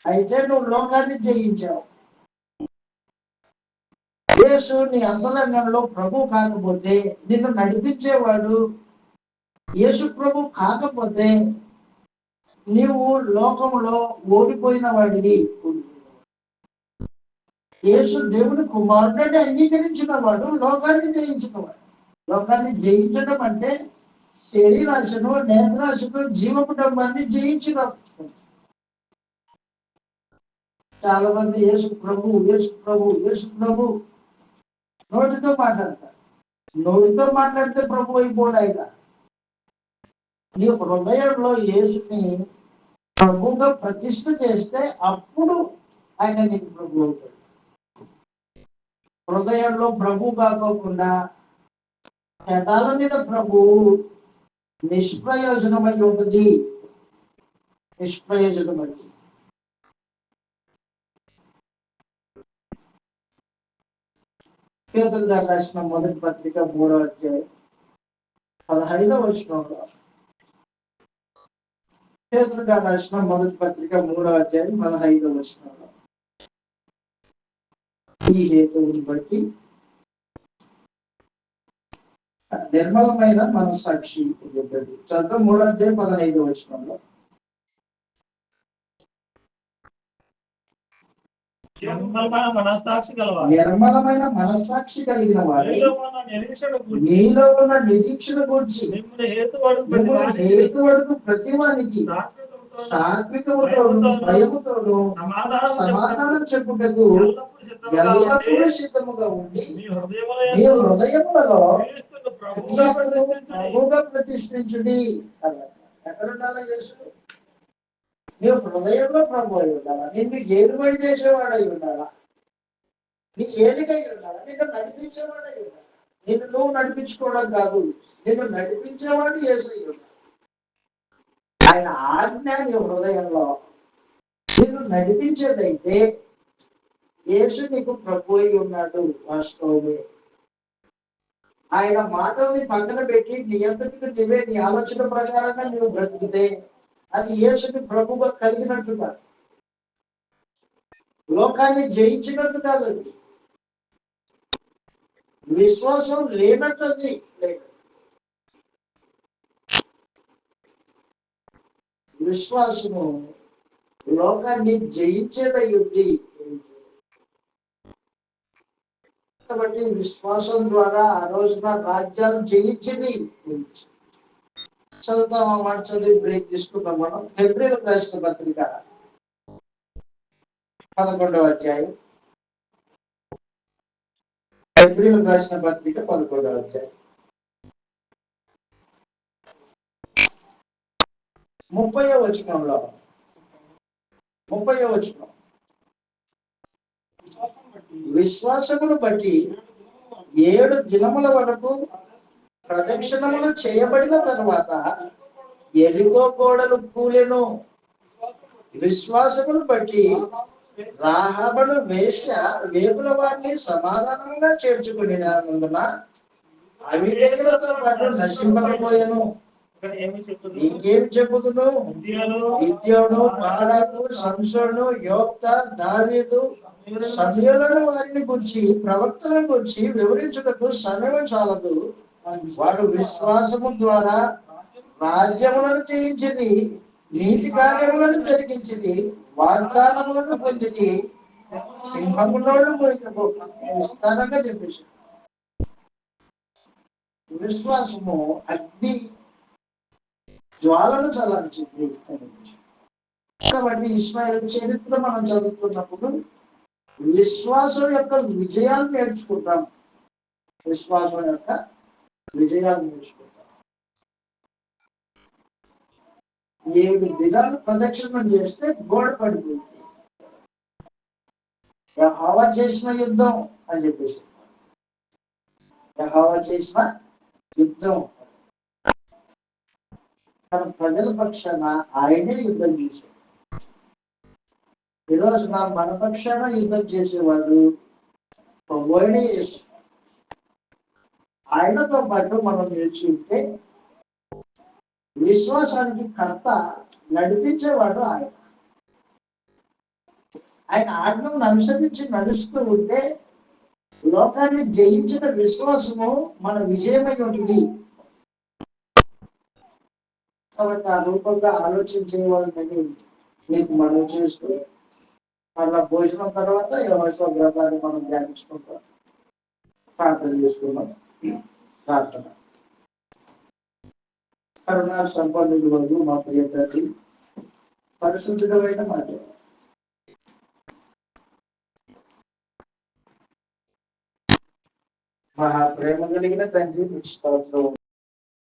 A: అయితే నువ్వు లోకాన్ని జయించావు. యేసు నీ అంతరంగంలో ప్రభు కాకపోతే, నిన్ను నడిపించేవాడు యేసు ప్రభు కాకపోతే నీవు లోకములో ఓడిపోయిన వాడివి. యేసు దేవుని కుమారుడని అంగీకరించిన వాడు లోకాన్ని జయించిన వాడు. లోకాన్ని జయించడం అంటే శరీరాశను, నేత్రాశను, జీవకుటుంబాన్ని జయించిన. చాలా మంది యేసు ప్రభు యేసు ప్రభు యేసు ప్రభు నోటితో మాట్లాడతారు. నోటితో మాట్లాడితే ప్రభు అయిపోడు ఆయన. నీ హృదయంలో యేసుని ప్రభుగా ప్రతిష్ఠ చేస్తే అప్పుడు ఆయన నీకు ప్రభు అవుతాడు. హృదయంలో ప్రభు కాకోకుండా పెదాల మీద ప్రభు నిష్ప్రయోజనమై ఉంటుంది. నిష్ప్రయోజనమై. పేతురు గారు రాసిన మొదటి పత్రిక 3వ అధ్యాయం 15వ వచనంలో, పేతురు గారు రాసిన మొదటి పత్రిక 3వ అధ్యాయం 15వ వచనంలో, ఈ హేతువుని బట్టి నిర్మలమైన మనస్సాక్షి చెప్పాడు. చదువు 3వ అధ్యాయం 15వ వచనంలో, నిర్మలమైన మనస్సాక్షి కలిగిన వాడు మీలో ఉన్న నిరీక్షణ గురించి హేతువడుకు ప్రతి వానికి సాత్వికముతోను భయముతోను సమాధానం చెప్పుటకు ఎల్లప్పుడూ సిద్ధముగా ఉండి మీ హృదయములలో ప్రభువుగా ప్రతిష్ఠించుడి. ఎక్కడుండాలా యేసు? నీ హృదయంలో ప్రభు అయి ఉండాలా. నిన్ను ఏలుబడి చేసేవాడై ఉండాలా. నీ ఏలికై ఉండాలా. నిన్ను నడిపించేవాడై ఉండాలి. నిన్ను నువ్వు నడిపించుకోవడం కాదు, నిన్ను నడిపించేవాడు యేసై ఉండాలి. ఆయన ఆజ్ఞ నీ హృదయంలో నిన్ను నడిపించేదైతే యేసు నీకు ప్రభు అయి ఉన్నాడు. వాస్తవమే. ఆయన మాటల్ని పక్కన పెట్టి నీ అంతటికి నీవే నీ ఆలోచన ప్రకారంగా నువ్వు బ్రతికితే అది యేసుని ప్రభుగా కలిగినట్టు కాదు, లోకాన్ని జయించినట్టు కాదు. అది విశ్వాసం లేనట్టు. అది లేదు. విశ్వాసము లోకాన్ని జయించేదై ఉంది. కాబట్టి విశ్వాసం ద్వారా ఆ రోజున రాజ్యాలు జయించింది. చదువుతాం ఆ మాట చదివి బ్రేక్ తీసుకుందాం. మనం హెబ్రీయులకు రాసిన పత్రిక 11వ అధ్యాయం. హెబ్రీయులకు రాసిన పత్రిక 11వ అధ్యాయం 30వ వచనంలో, 30వ వచనం, విశ్వాసమును బట్టి 7 దినముల వరకు ప్రదక్షిణములు చేయబడిన తర్వాత ఎరికో గోడలు కూలెను. విశ్వాసమును బట్టి రాహాబను వేశ్య వేగుల వారిని సమాధానంగా చేర్చుకునినందున అవిధేయులతో పాటు నశింపకపోయెను. ఇంకేమి చెప్పుదును? గిద్యోను, బారాకు, సంసోను, యోక్త, దావీదు, సమూయేలును వారిని గురించి, ప్రవక్తలను గురించి వివరించుటకు సమయం చాలదు. వారు విశ్వాసము ద్వారా రాజ్యములను జయించింది, నీతి కార్యములను జరిగించింది, వాగ్దానములను పొందింది, సింహములోను విస్తారంగా చెప్పేసి. విశ్వాసము అగ్ని జ్వాలను చల్లార్చింది. కాబట్టి ఇశ్రాయేలు చరిత్ర మనం చదువుతున్నప్పుడు విశ్వాసం యొక్క విజయాలు నేర్చుకుంటాం. విశ్వాసం యొక్క విజయాలు నేర్చుకుంటాం. 7 దినాలు ప్రదక్షిణం చేస్తే గోడ పడిపోయింది. యెహోవా చేసిన యుద్ధం అని చెప్పేసి, యెహోవా చేసిన యుద్ధం, తన ప్రజల పక్షాన ఆయనే యుద్ధం చేశాడు. ఈరోజు మన పక్షాన యుద్ధం చేసేవాడు ప్రభువైన యేసు. ఆయనతో పాటు మనం నిలిచి ఉంటే విశ్వాసానికి కర్త, నడిపించేవాడు ఆయన. ఆయన ఆజ్ఞలను అనుసరించి నడుస్తూ ఉంటే లోకాన్ని జయించిన విశ్వాసము మన విజయమై ఉంటుంది. కాబట్టి ఆ రూపంగా ఆలోచించే వాళ్ళని మీకు మనం చేస్తూ అలా భోజనం తర్వాత యెహోషువ గ్రంథాన్ని మనం ధ్యానించుకుంటాం, ప్రార్థన చేసుకున్నాం. ప్రార్థన. కరుణా సంపన్నుడు వరకు మా ప్రియ తండ్రి, పరిశుద్ధుడమైన మాట, మహా ప్రేమ కలిగిన తండ్రి,